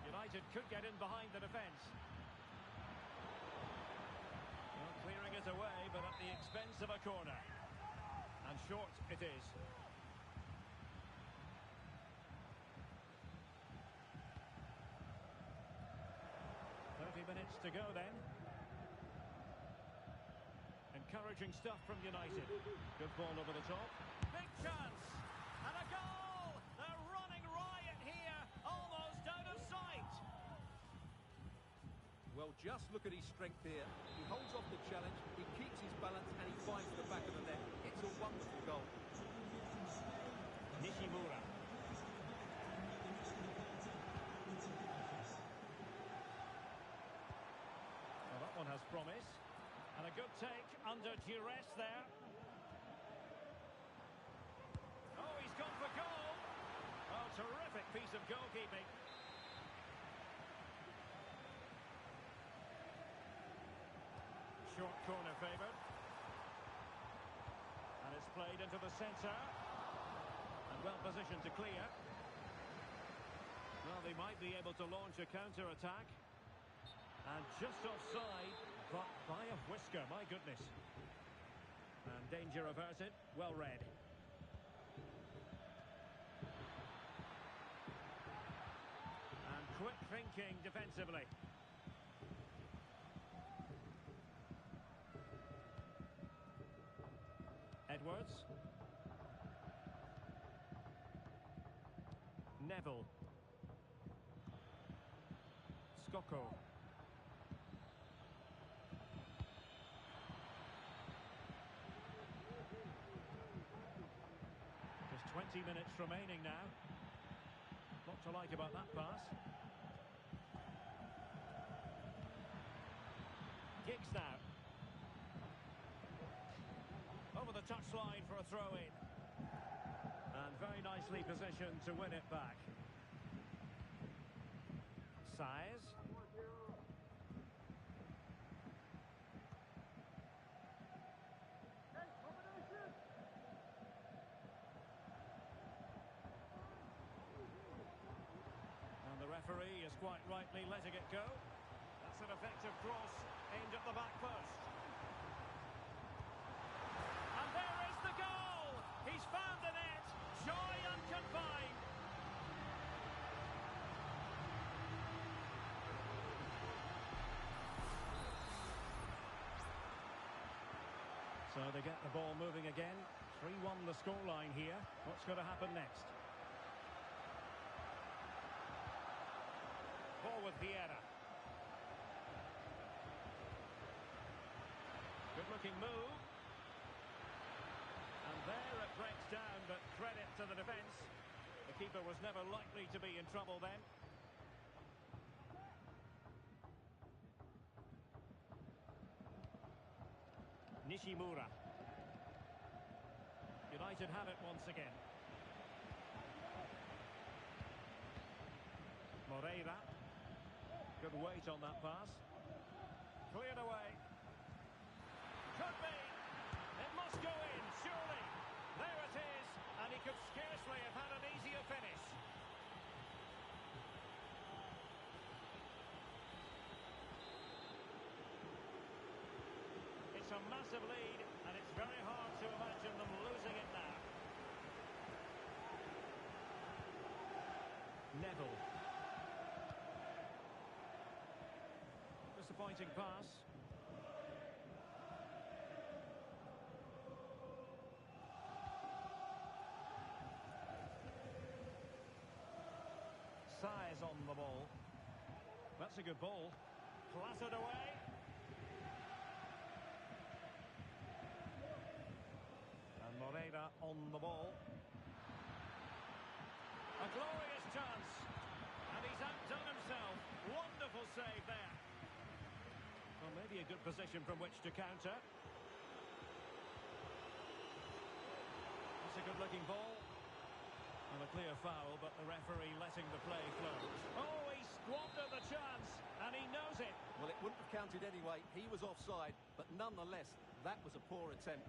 United could get in behind the defence. Well, clearing it away, but at the expense of a corner. And short it is. 30 minutes to go then. Encouraging stuff from United. Good ball over the top. Big chance! And a goal! They're running riot here, almost out of sight. Well, just look at his strength here. He holds off the challenge, he keeps his balance, and he finds the back of the net. It's a wonderful goal. Nishimura. Well, that one has promise. And a good take under duress there. Oh, he's gone for goal. Oh, terrific piece of goalkeeping. Short corner favoured. And it's played into the centre. And well positioned to clear. Well, they might be able to launch a counter-attack. And just offside, but by a whisker, my goodness. And danger averted, well read. And quick thinking defensively. Edwards. Neville. Skoko. Just 20 minutes remaining now. Lot to like about that pass. Giggs now. Over the touchline for a throw-in. And very nicely positioned to win it back. Saez. And the referee is quite rightly letting it go. That's an effective cross aimed at the back post. And there is the goal! He's found the net! Joy unconfined! So they get the ball moving again. 3-1 the scoreline here. What's going to happen next? Ball with Vieira. Good looking move. And there it breaks down, but credit to the defence. The keeper was never likely to be in trouble then. Nishimura. United have it once again. Moreira. Good weight on that pass. Cleared away. Could be. It must go in, surely. There it is. And he could scarcely have had an easier finish. It's a massive lead, and it's very hard to imagine them losing it now. Neville. Disappointing pass. Saez on the ball. That's a good ball. Clattered away. And Moreira on the ball. A glorious chance. And he's outdone himself. Wonderful save there. Well, maybe a good position from which to counter. That's a good-looking ball. Well, a clear foul, but the referee letting the play flow. Oh, he squandered the chance, and he knows it. Well, it wouldn't have counted anyway. He was offside, but nonetheless, that was a poor attempt.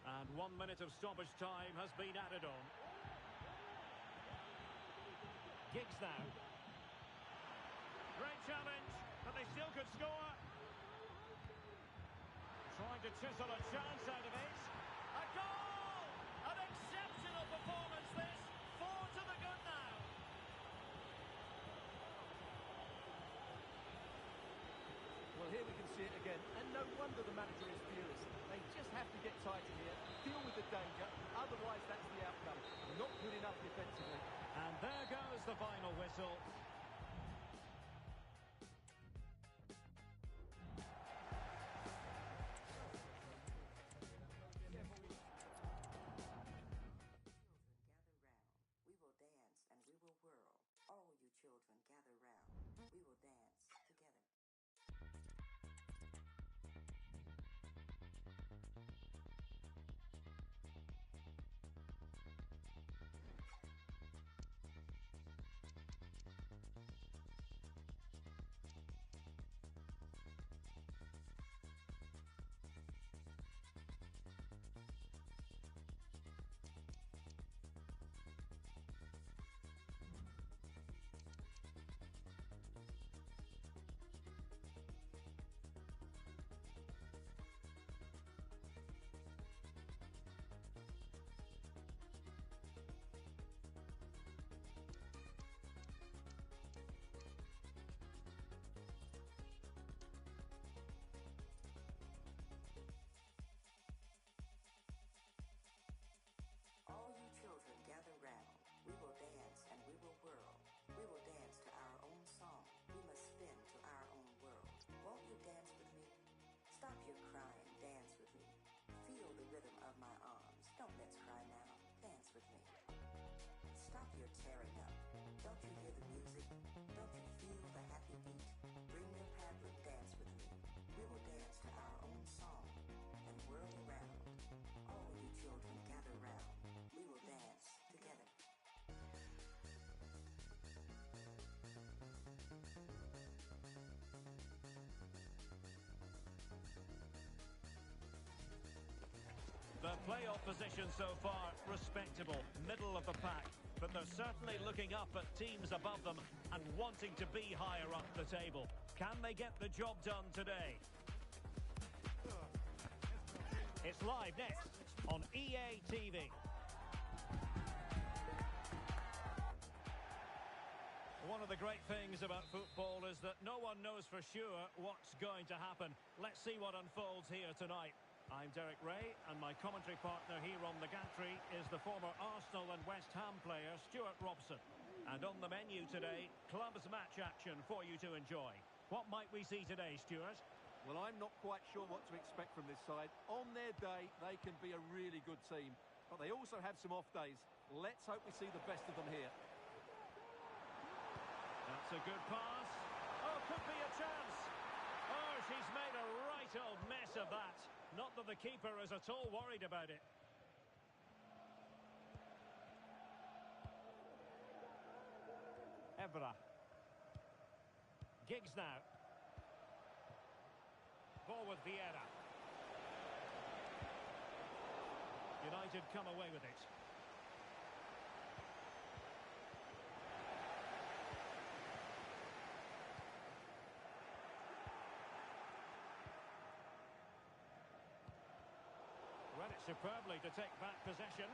And 1 minute of stoppage time has been added on. Giggs now. Great challenge, but they still could score. Trying to chisel a chance out of it. A goal! An exceptional performance this. 4 to the good now. Well, here we can see it again, and no wonder the manager is furious. They just have to get tighter here, deal with the danger, otherwise that's the outcome. Not good enough defensively. And there goes the final whistle. The playoff position so far, respectable, middle of the pack. But they're certainly looking up at teams above them and wanting to be higher up the table. Can they get the job done today? It's live next on EA TV. One of the great things about football is that no one knows for sure what's going to happen. Let's see what unfolds here tonight. I'm Derek Ray, and my commentary partner here on the gantry is the former Arsenal and West Ham player Stuart Robson. And on the menu today, clubs match action for you to enjoy. What might we see today, Stuart? Well, I'm not quite sure what to expect from this side. On their day, they can be a really good team, but they also have some off days. Let's hope we see the best of them here. That's a good pass. Oh, could be a chance. Oh, she's made a right old mess of that. Not that the keeper is at all worried about it. Evra. Giggs now. Ball with Vieira. United come away with it. Read it superbly to take back possession.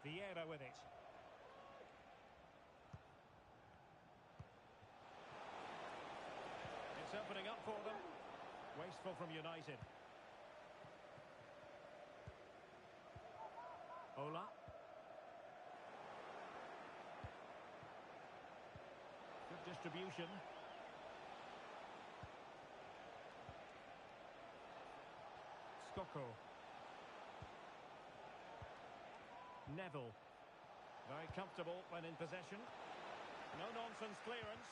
Vieira with it. It's opening up for them. Wasteful from United. Ola. Good distribution. Skoko. Neville. Very comfortable when in possession. No-nonsense clearance.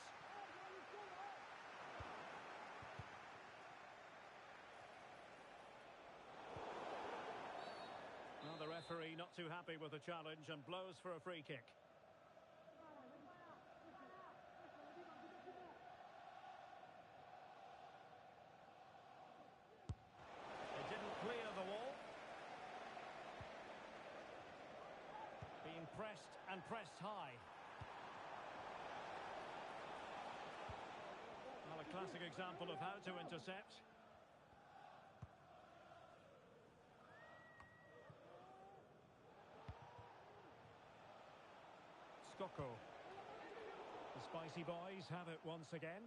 Well, the referee not too happy with the challenge and blows for a free kick. It didn't clear the wall. Being pressed and pressed high. Well, a classic example of how to intercept. Skoko. The Spicy Boys have it once again.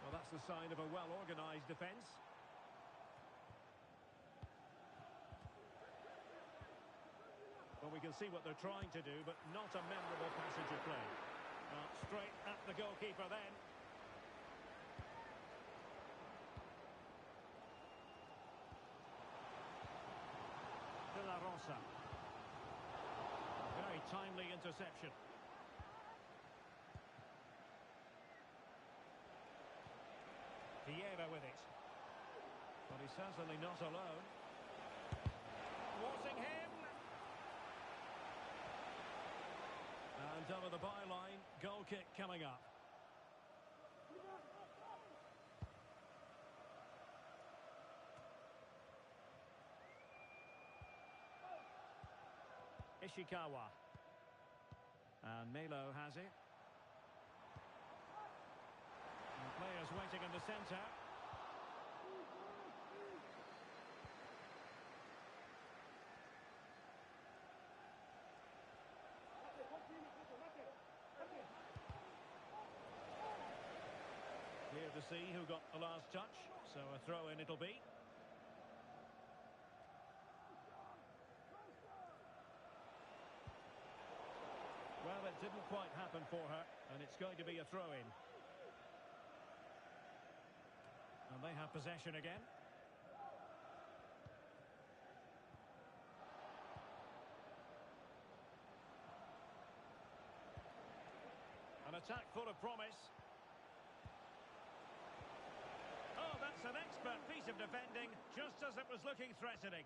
Well, that's the sign of a well-organised defence. Well, we can see what they're trying to do, but not a memorable passage of play. Well, straight at the goalkeeper then. De La Rosa. Very timely interception. Vieira with it. But he's certainly not alone. Walsingham. And over the byline, goal kick coming up. Ishikawa. And Melo has it. And players waiting in the centre. Clear to see who got the last touch, so a throw-in it'll be. Well, it didn't quite happen for her, and it's going to be a throw-in. And they have possession again. An attack full of promise. Oh, that's an expert piece of defending, just as it was looking threatening.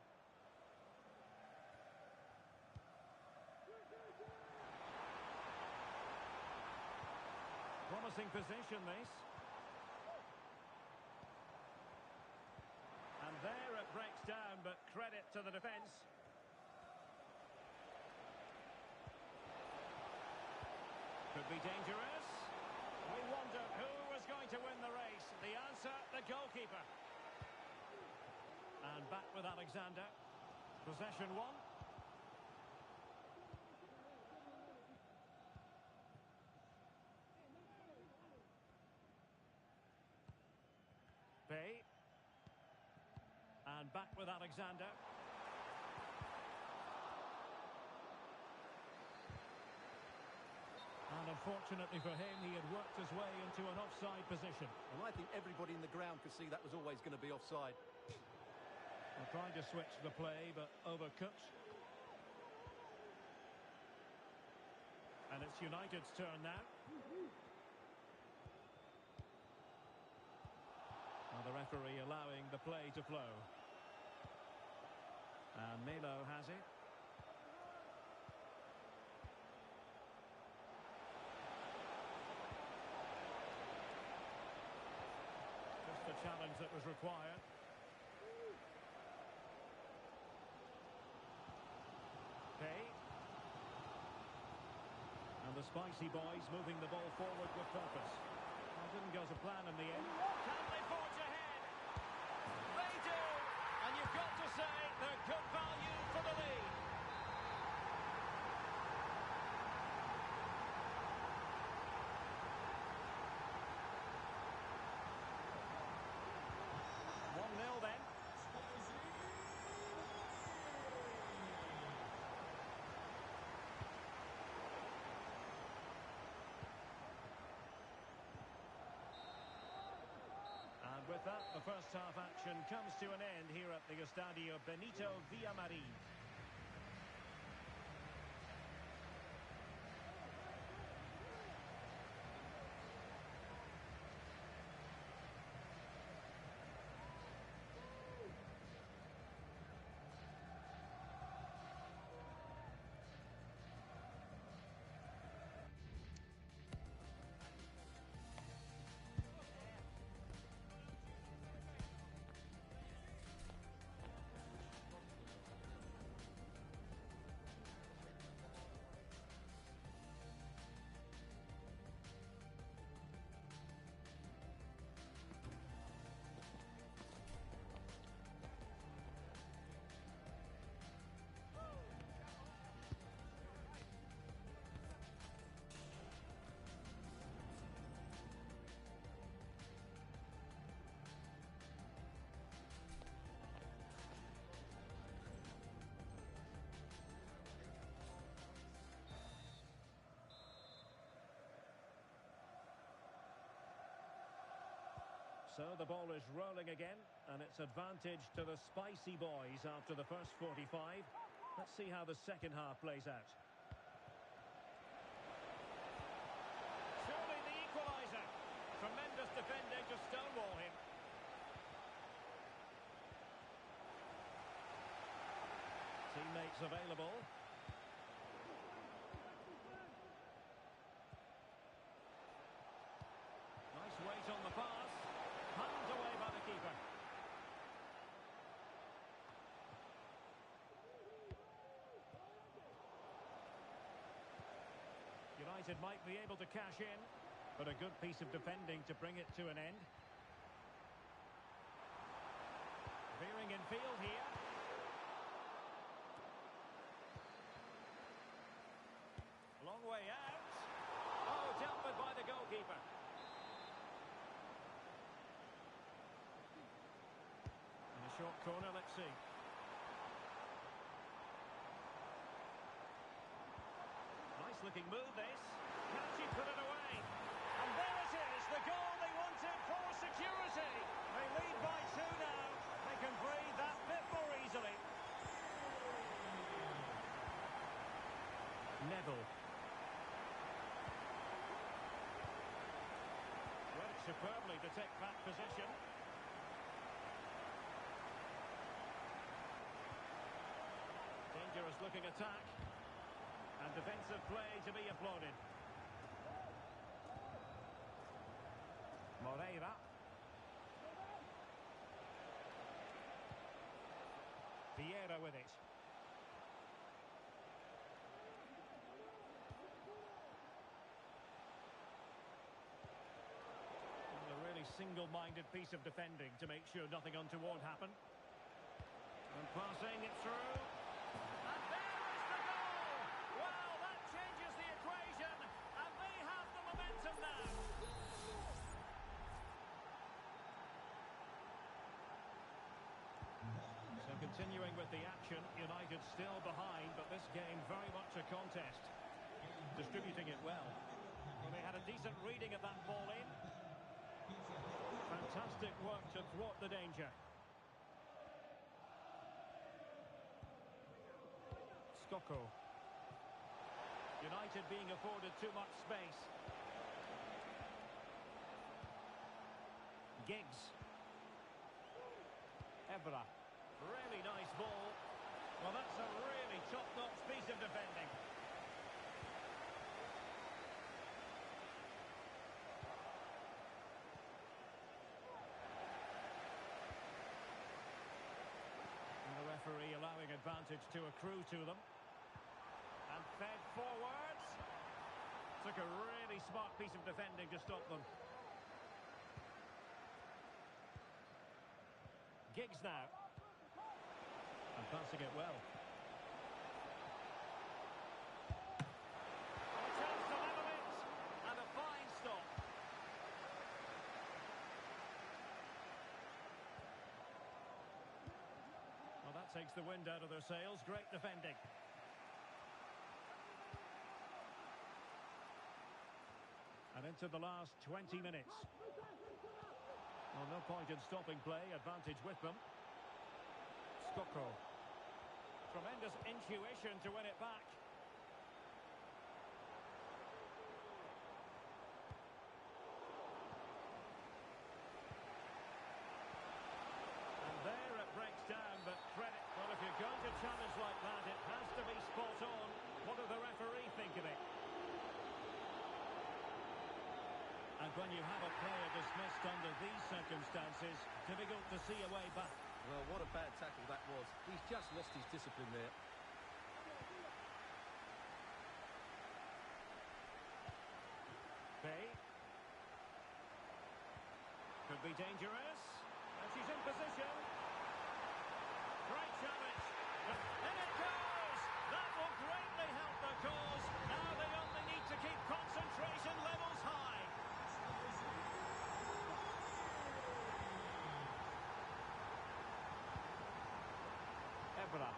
Promising position, this. And there it breaks down, but credit to the defence. Could be dangerous. We wonder who was going to win the race. The answer, the goalkeeper. And back with Alexander. Possession one. Bay. And back with Alexander. And unfortunately for him, he had worked his way into an offside position. And I think everybody in the ground could see that was always going to be offside. They're trying to switch the play, but overcooked. And it's United's turn now. Well, the referee allowing the play to flow. And Melo has it. Just the challenge that was required. Pay. And the Spicy Boys moving the ball forward with purpose. Well, didn't go to plan in the end. Can they forge ahead? They do! And you've got to say they're good value for the lead. Then. that, the first half action comes to an end here at the Estadio Benito Villamarín. So the ball is rolling again, and it's advantage to the Spicy Boys after the first 45. Let's see how the second half plays out. Surely the equaliser. Tremendous defending to stonewall him. Teammates available. Nice weight on the pass. Punned away by the keeper. United might be able to cash in, but a good piece of defending to bring it to an end. Veering in field here. Long way out. Oh, dealt with by the goalkeeper. Short corner, let's see. Nice looking move this. Can she put it away? And there it is, the goal they wanted for security. They lead by 2 now. They can breathe that bit more easily. Neville. Worked superbly to take back position. Dangerous looking attack, and defensive play to be applauded. Moreira. Vieira with it. And a really single-minded piece of defending to make sure nothing untoward happened. And passing it through. And there is the goal! Well, that changes the equation, and they have the momentum now. So continuing with the action, United still behind, but this game very much a contest. Distributing it well. Well, they had a decent reading of that ball in. Fantastic work to thwart the danger. Skoko. United being afforded too much space. Giggs. Evra. Really nice ball. Well, that's a really top-notch piece of defending. And the referee allowing advantage to accrue to them. And fed forwards. Took a really smart piece of defending to stop them. Giggs now. And passing it well. A chance to level it. And a fine stop. Well, that takes the wind out of their sails. Great defending. And into the last 20 minutes. Well, no point in stopping play. Advantage with them. Skoko. Tremendous intuition to win it back. And there it breaks down, but credit. Well, if you're going to challenge like that, it has to be spot on. What did the referee think of it? And when you have a player dismissed under these circumstances, difficult to see a way back. Well, what a bad tackle that was. He's just lost his discipline there. Bay. Could be dangerous. And she's in position. Great challenge. In it goes! That will greatly help the cause. Now they only need to keep concentration levels high. Evra.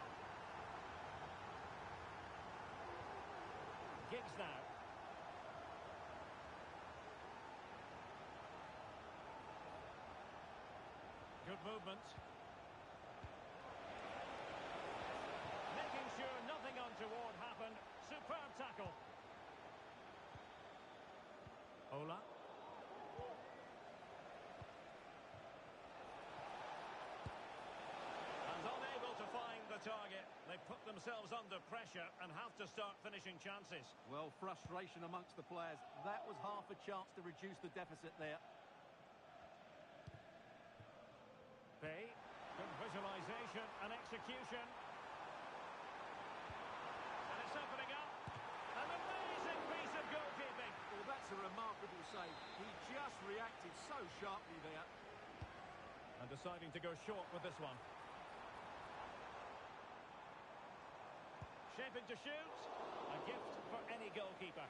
Giggs now. Good movement. Making sure nothing untoward happened. Superb tackle. Ola. And unable to find the target. They put themselves under pressure and have to start finishing chances. Well, frustration amongst the players. That was half a chance to reduce the deficit there. Bay, good visualisation and execution. And it's opening up. An amazing piece of goalkeeping. Well, that's a remarkable save. He just reacted so sharply there. And deciding to go short with this one. Shaping to shoot. A gift for any goalkeeper.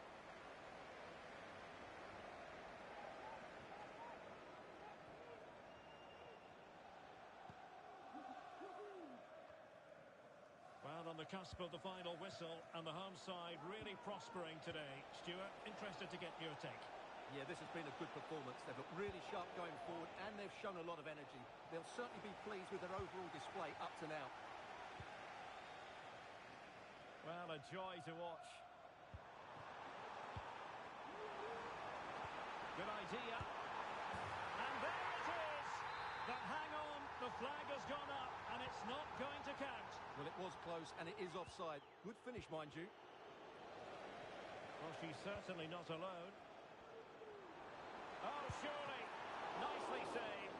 Well, on the cusp of the final whistle, and the home side really prospering today. Stuart, interested to get your take. Yeah, this has been a good performance. They've looked really sharp going forward, and they've shown a lot of energy. They'll certainly be pleased with their overall display up to now. Well, a joy to watch. Good idea. And there it is! But hang on, the flag has gone up, and it's not going to count. Well, it was close, and it is offside. Good finish, mind you. Well, she's certainly not alone. Oh, surely. Nicely saved.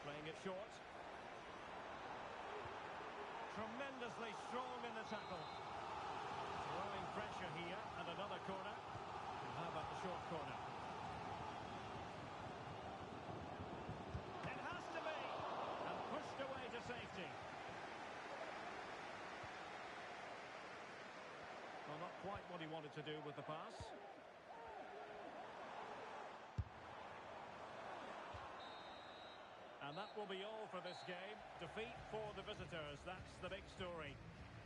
Playing it short. Tremendously strong in the tackle. Throwing pressure here, and another corner. And how about the short corner? It has to be! And pushed away to safety. Well, not quite what he wanted to do with the pass. And that will be all for this game. Defeat for the visitors. That's the big story.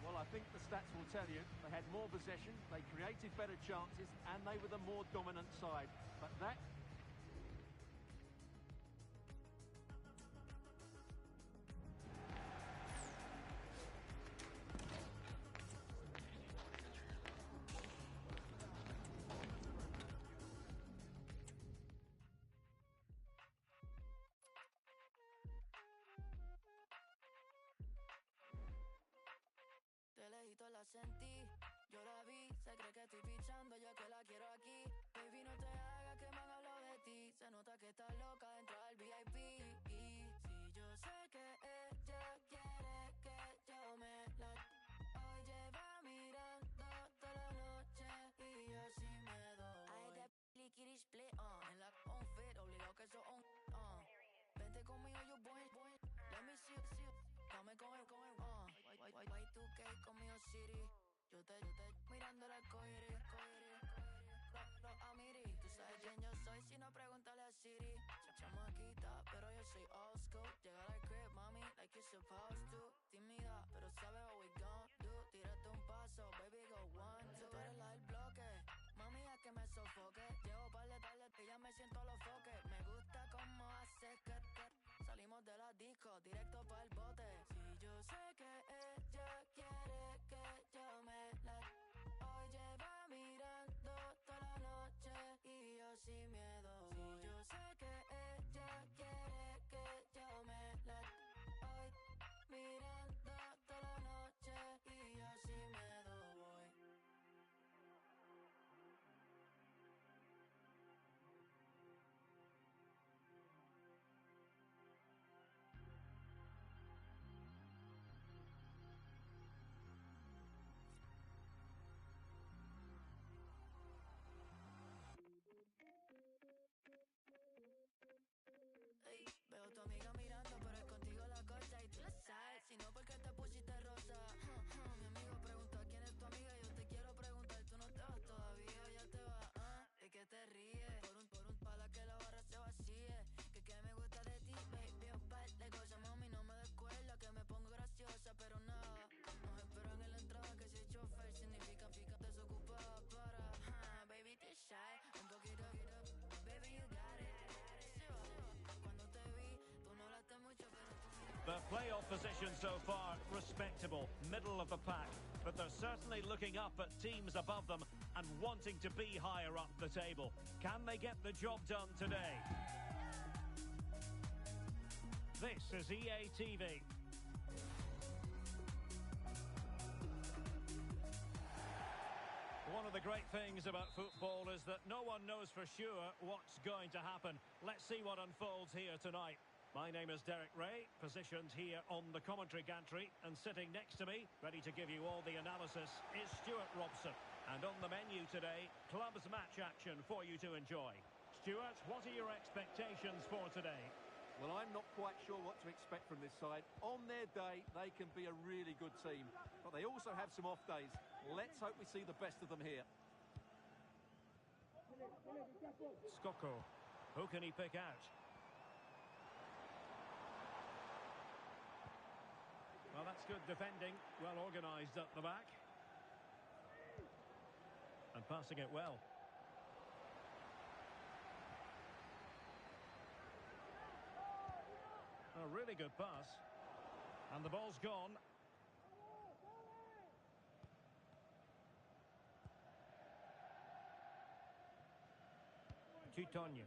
Well, I think the stats will tell you they had more possession, they created better chances, and they were the more dominant side. But that... De lejito la sentí, yo la vi, se cree que estoy pichando, yo que la quiero aquí. Baby, no te hagas que me han hablado de ti, se nota que estás loca dentro del VIP. Y si yo sé que ella quiere que yo me la... Hoy lleva mirando toda la noche y yo sí me doy. I that liquidity split, en la on fit, obligado que eso on, Vente conmigo, you boy, let me see, dame con el, Y2K conmigo city. Yo te mirando el arcoíris, lo amiri. Tú sabes quién yo soy, si no pregúntale a Siri. Chamaquita, pero yo soy old school. Llegar al crib, mami, like you're supposed to. Tímida, pero sabe what we gon' do. Tírate un paso, baby, go 1, 2. Tú eres la del bloque, mami, a que me sofoque. me siento los foques. Me gusta cómo hace que salimos de la disco, directo para el bote. Si yo sé que ella quiere que yo me la... Hoy lleva mirando toda la noche y yo sin miedo voy. Si yo sé que ella quiere que yo me la... Hoy mirando toda la noche y yo sin miedo voy. Ey, veo a tu amiga mirando, pero es contigo la cosa y tú la sabes, si no porque te pusiste rosa. Mi amigo preguntó quién es tu amiga, yo te quiero preguntar, tú no te vas todavía, ya te vas, ¿de qué te ríes? Por un pala que la barra se vacíe, que me gusta de ti, baby, un par de cosas, mami, no me descuela, que me pongo graciosa, pero nada, nos esperan en la entrada, que si es chofer significa desocupada para, baby, te shy, un poquito, baby, you got it. The playoff position so far, respectable, middle of the pack. But they're certainly looking up at teams above them and wanting to be higher up the table. Can they get the job done today? This is EA TV. One of the great things about football is that no one knows for sure what's going to happen. Let's see what unfolds here tonight. My name is Derek Ray, positioned here on the commentary gantry, and sitting next to me, ready to give you all the analysis, is Stuart Robson. And on the menu today, clubs match action for you to enjoy. Stuart, what are your expectations for today? Well, I'm not quite sure what to expect from this side. On their day, they can be a really good team, but they also have some off days. Let's hope we see the best of them here. Skoko. Who can he pick out? Well, that's good defending. Well organised up the back. And passing it well. A really good pass. And the ball's gone. Tutonia.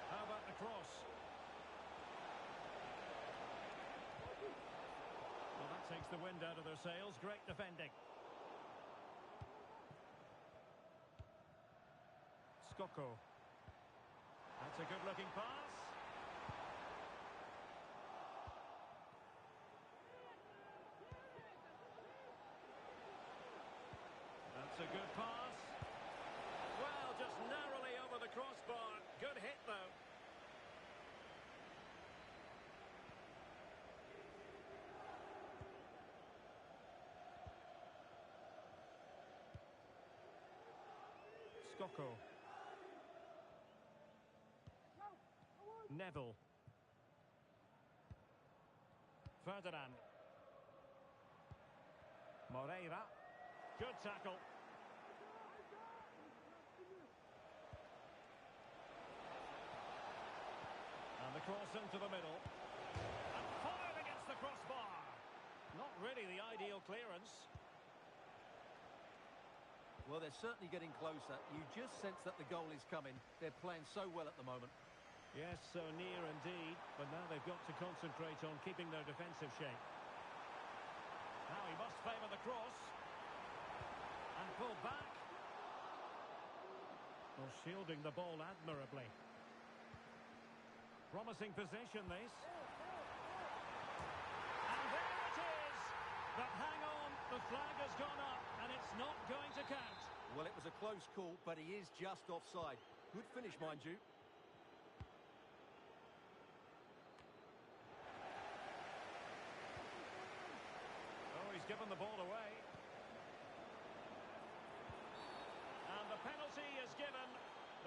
How about the cross? Well, that takes the wind out of their sails. Great defending. Skoko. That's a good-looking pass. That's a good pass. Well, just narrowly over the crossbar. Good hit, though. Skoko. Neville. Ferdinand. Moreira. Good tackle. And the cross into the middle. And fired against the crossbar. Not really the ideal clearance. Well, they're certainly getting closer. You just sense that the goal is coming. They're playing so well at the moment. Yes, so near indeed. But now they've got to concentrate on keeping their defensive shape. Now he must favour the cross. And pull back. Well, shielding the ball admirably. Promising position, this. And there it is! But hang on, the flag has gone up, and it's not going to count. Well, it was a close call, but he is just offside. Good finish, mind you. Oh, he's given the ball away. And the penalty is given.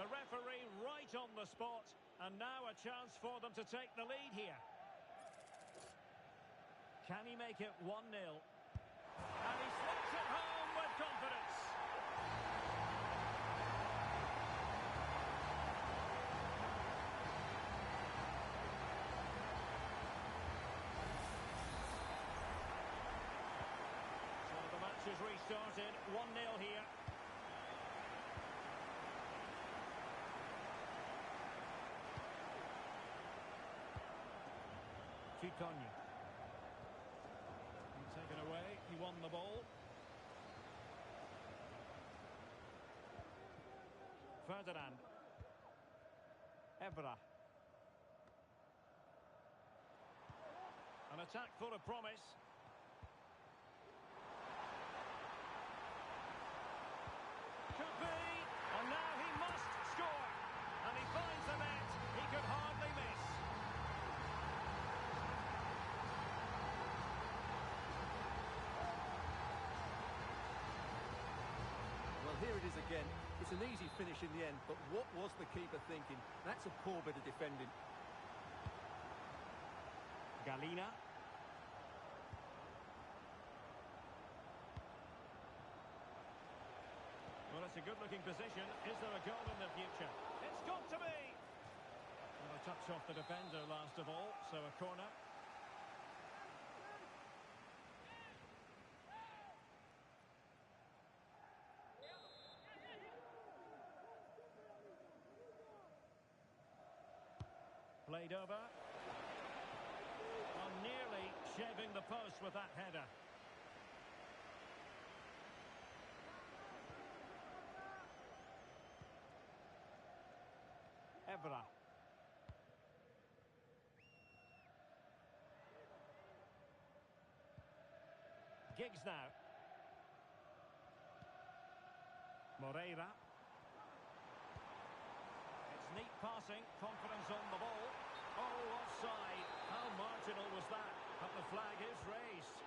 The referee right on the spot. And now a chance for them to take the lead here. Can he make it 1-0? And he slips it home. confidence. So the match is restarted. 1-0 here. Chitonya. Taken away, he won the ball. Ferdinand. Evra. An attack full of promise. Could be, and now he must score. And he finds the net, he could hardly miss. Well, here it is again. It's an easy finish in the end, but what was the keeper thinking? That's a poor bit of defending. Galina. Well, it's a good-looking position. Is there a goal in the future? It's got to be! Well, a touch off the defender last of all, so a corner. Played over. Oh, nearly shaving the post with that header. Evra. Giggs now. Moreira. It's neat passing, confidence on the ball. Oh, offside. How marginal was that? But the flag is raised.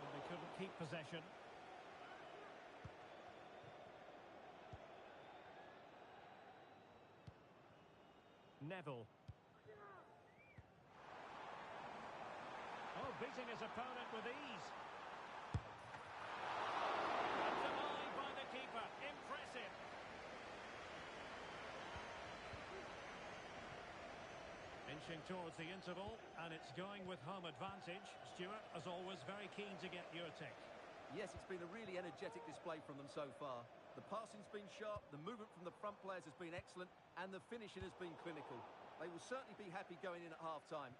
Well, they couldn't keep possession. Neville. Oh, beating his opponent with ease. Denied by the keeper. Impressive. Inching towards the interval, and it's going with home advantage. Stuart, as always, very keen to get your take. Yes, it's been a really energetic display from them so far. The passing's been sharp, the movement from the front players has been excellent, and the finishing has been clinical. They will certainly be happy going in at half-time.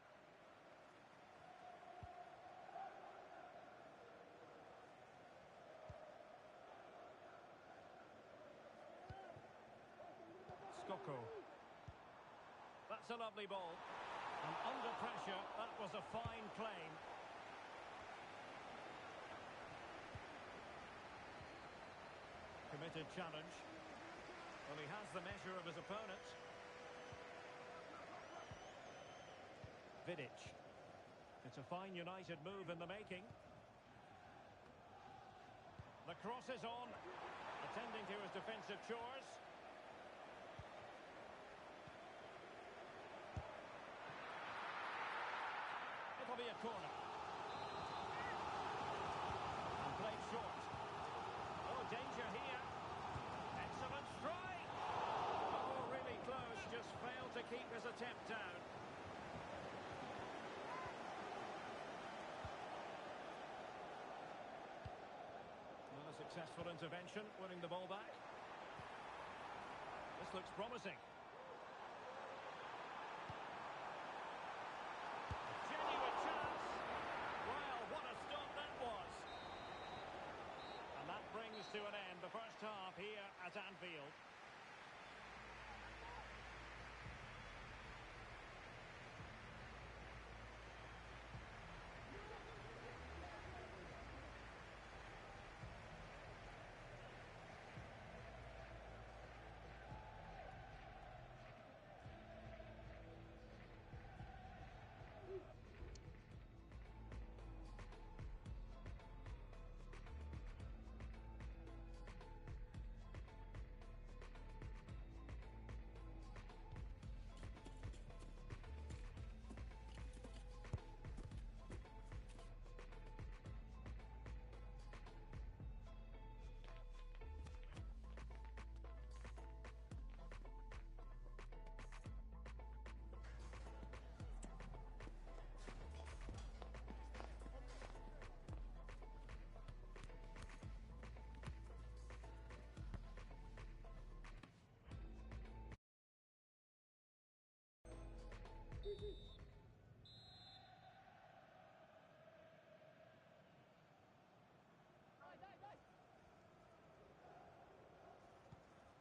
Skoko. That's a lovely ball. And under pressure, that was a fine claim. Committed challenge. Well, he has the measure of his opponent. Vidic. It's a fine United move in the making. The cross is on. Attending to his defensive chores. It'll be a corner. And played short. Oh, danger here. Excellent strike. Oh, really close. Just failed to keep his attempt down. Well, a successful intervention, winning the ball back. This looks promising. Genuine chance. Well, what a stop that was. And that brings to an end the first half here at Anfield.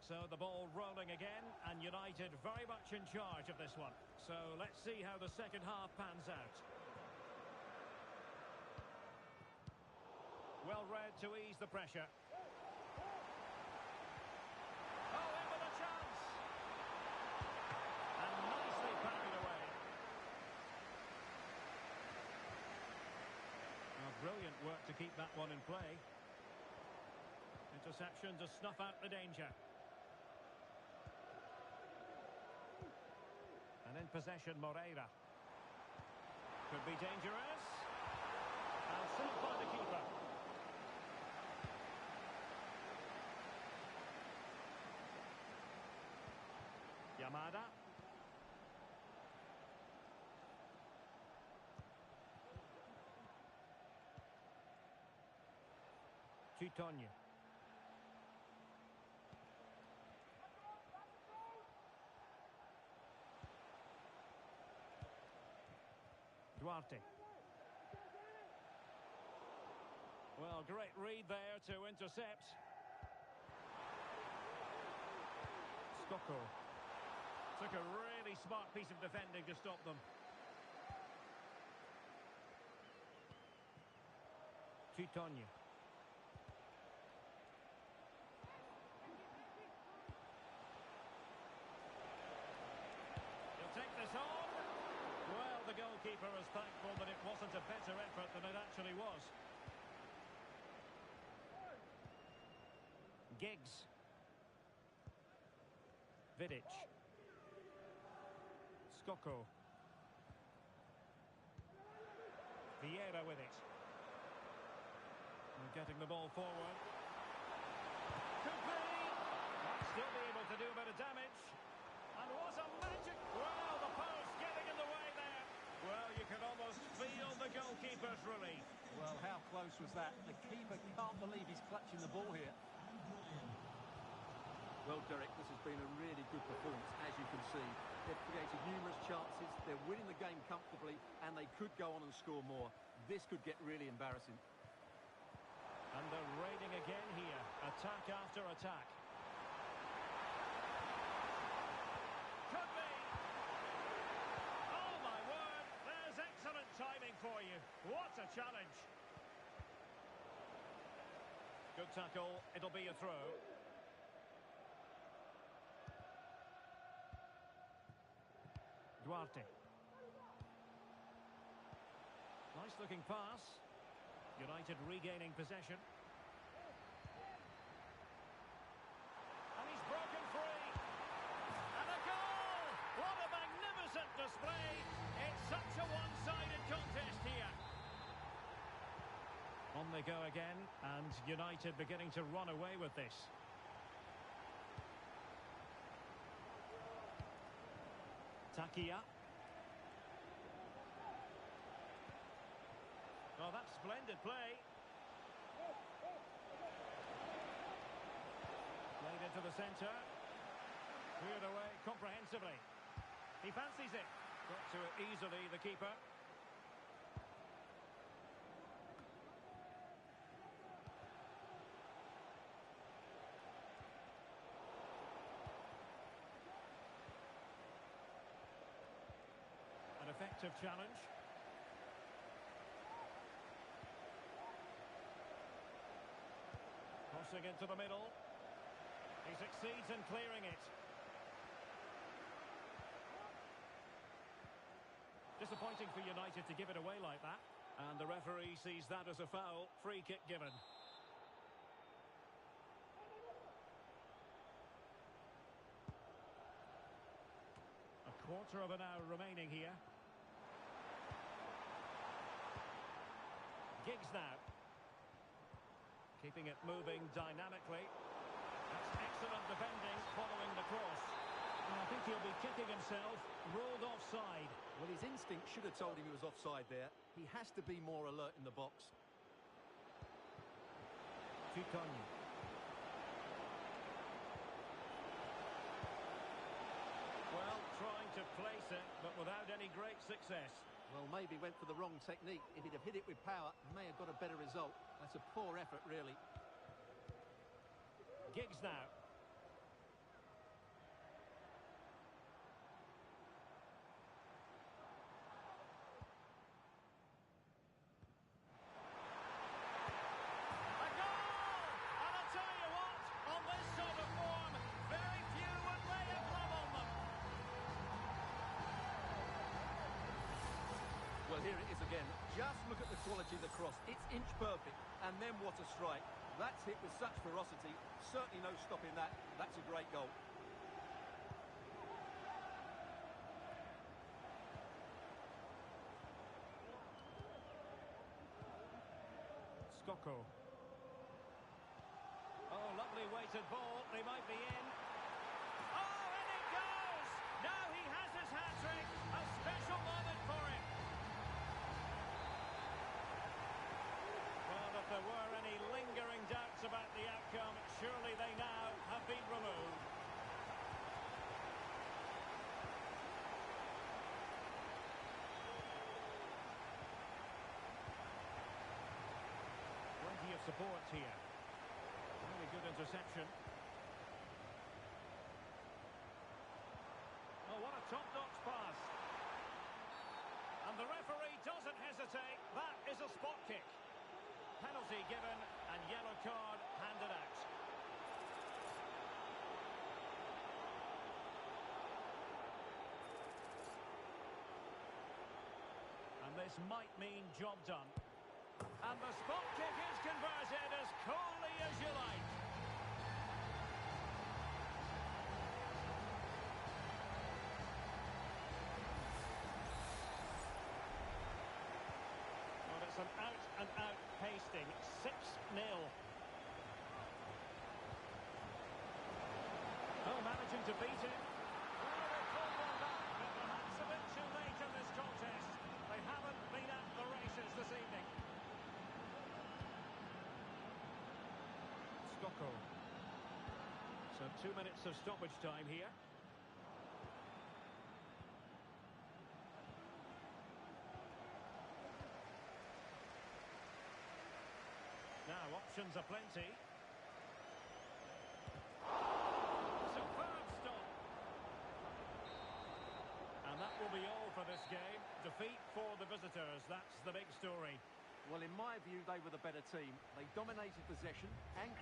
So the ball rolling again, and United very much in charge of this one. So let's see how the second half pans out. Well read to ease the pressure. Oh, in with a chance! And nicely parried away. Now, brilliant work to keep that one in play. Interception to snuff out the danger. And in possession, Moreira. Could be dangerous. And saved by the keeper. Yamada. Chitonya. Duarte. Well, great read there to intercept. Skoko. Took a really smart piece of defending to stop them. Chitonya. He'll take this on. Well, the goalkeeper is thankful that it wasn't a better effort than it actually was. Giggs. Vidic. Skoko. Vieira with it. And getting the ball forward. Could be. Might still be able to do a bit of damage. And what a magic... Well, the post getting in the way there. Well, you can almost feel the goalkeeper's relief. Well, how close was that? The keeper can't believe he's clutching the ball here. Well, Derek, this has been a really good performance, as you can see. They've created numerous chances, they're winning the game comfortably, and they could go on and score more. This could get really embarrassing. And they're raiding again here. Attack after attack. Could be! Oh, my word! There's excellent timing for you. What a challenge! Good tackle. It'll be a throw. Duarte. Nice looking pass. United regaining possession. And he's broken free. And a goal! What a magnificent display. It's such a one-sided contest here. On they go again, and United beginning to run away with this. Takia. Oh, that's splendid play. Played into the centre. Cleared away comprehensively. He fancies it. Got to it easily, the keeper. An effective challenge. Crossing into the middle. He succeeds in clearing it. Disappointing for United to give it away like that. And the referee sees that as a foul. Free kick given. A quarter of an hour remaining here. Giggs now. Keeping it moving dynamically. That's excellent defending following the cross. And I think he'll be kicking himself. Ruled offside. Well, his instinct should have told him he was offside there. He has to be more alert in the box. Chitonya. Well, trying to place it, but without any great success. Well, maybe went for the wrong technique. If he'd have hit it with power, may have got a better result. That's a poor effort, really. Giggs now. Here it is again. Just look at the quality of the cross. It's inch perfect. And then what a strike. That's hit with such ferocity. Certainly no stopping that. That's a great goal. Skoko. Oh, lovely weighted ball. They might be in. Oh, and it goes! Now he has his hat-trick. A special moment for him. Well, if there were any lingering doubts about the outcome, surely they now have been removed. Plenty of support here. Really good interception. Oh, what a top-notch pass. And the referee doesn't hesitate. That is a spot kick. Penalty given and yellow card handed out. And this might mean job done. And the spot kick is converted as coolly as you like. Well, it's an out-and-out pasting. 6-0. Oh, managing to beat it. Oh, they called one back, but perhaps a bit too late in this contest. They haven't been at the races this evening. Skoko. So 2 minutes of stoppage time here. Now options are plenty. Superb stop. And that will be all for this game. Defeat for the visitors. That's the big story. Well, in my view, they were the better team. They dominated possession and...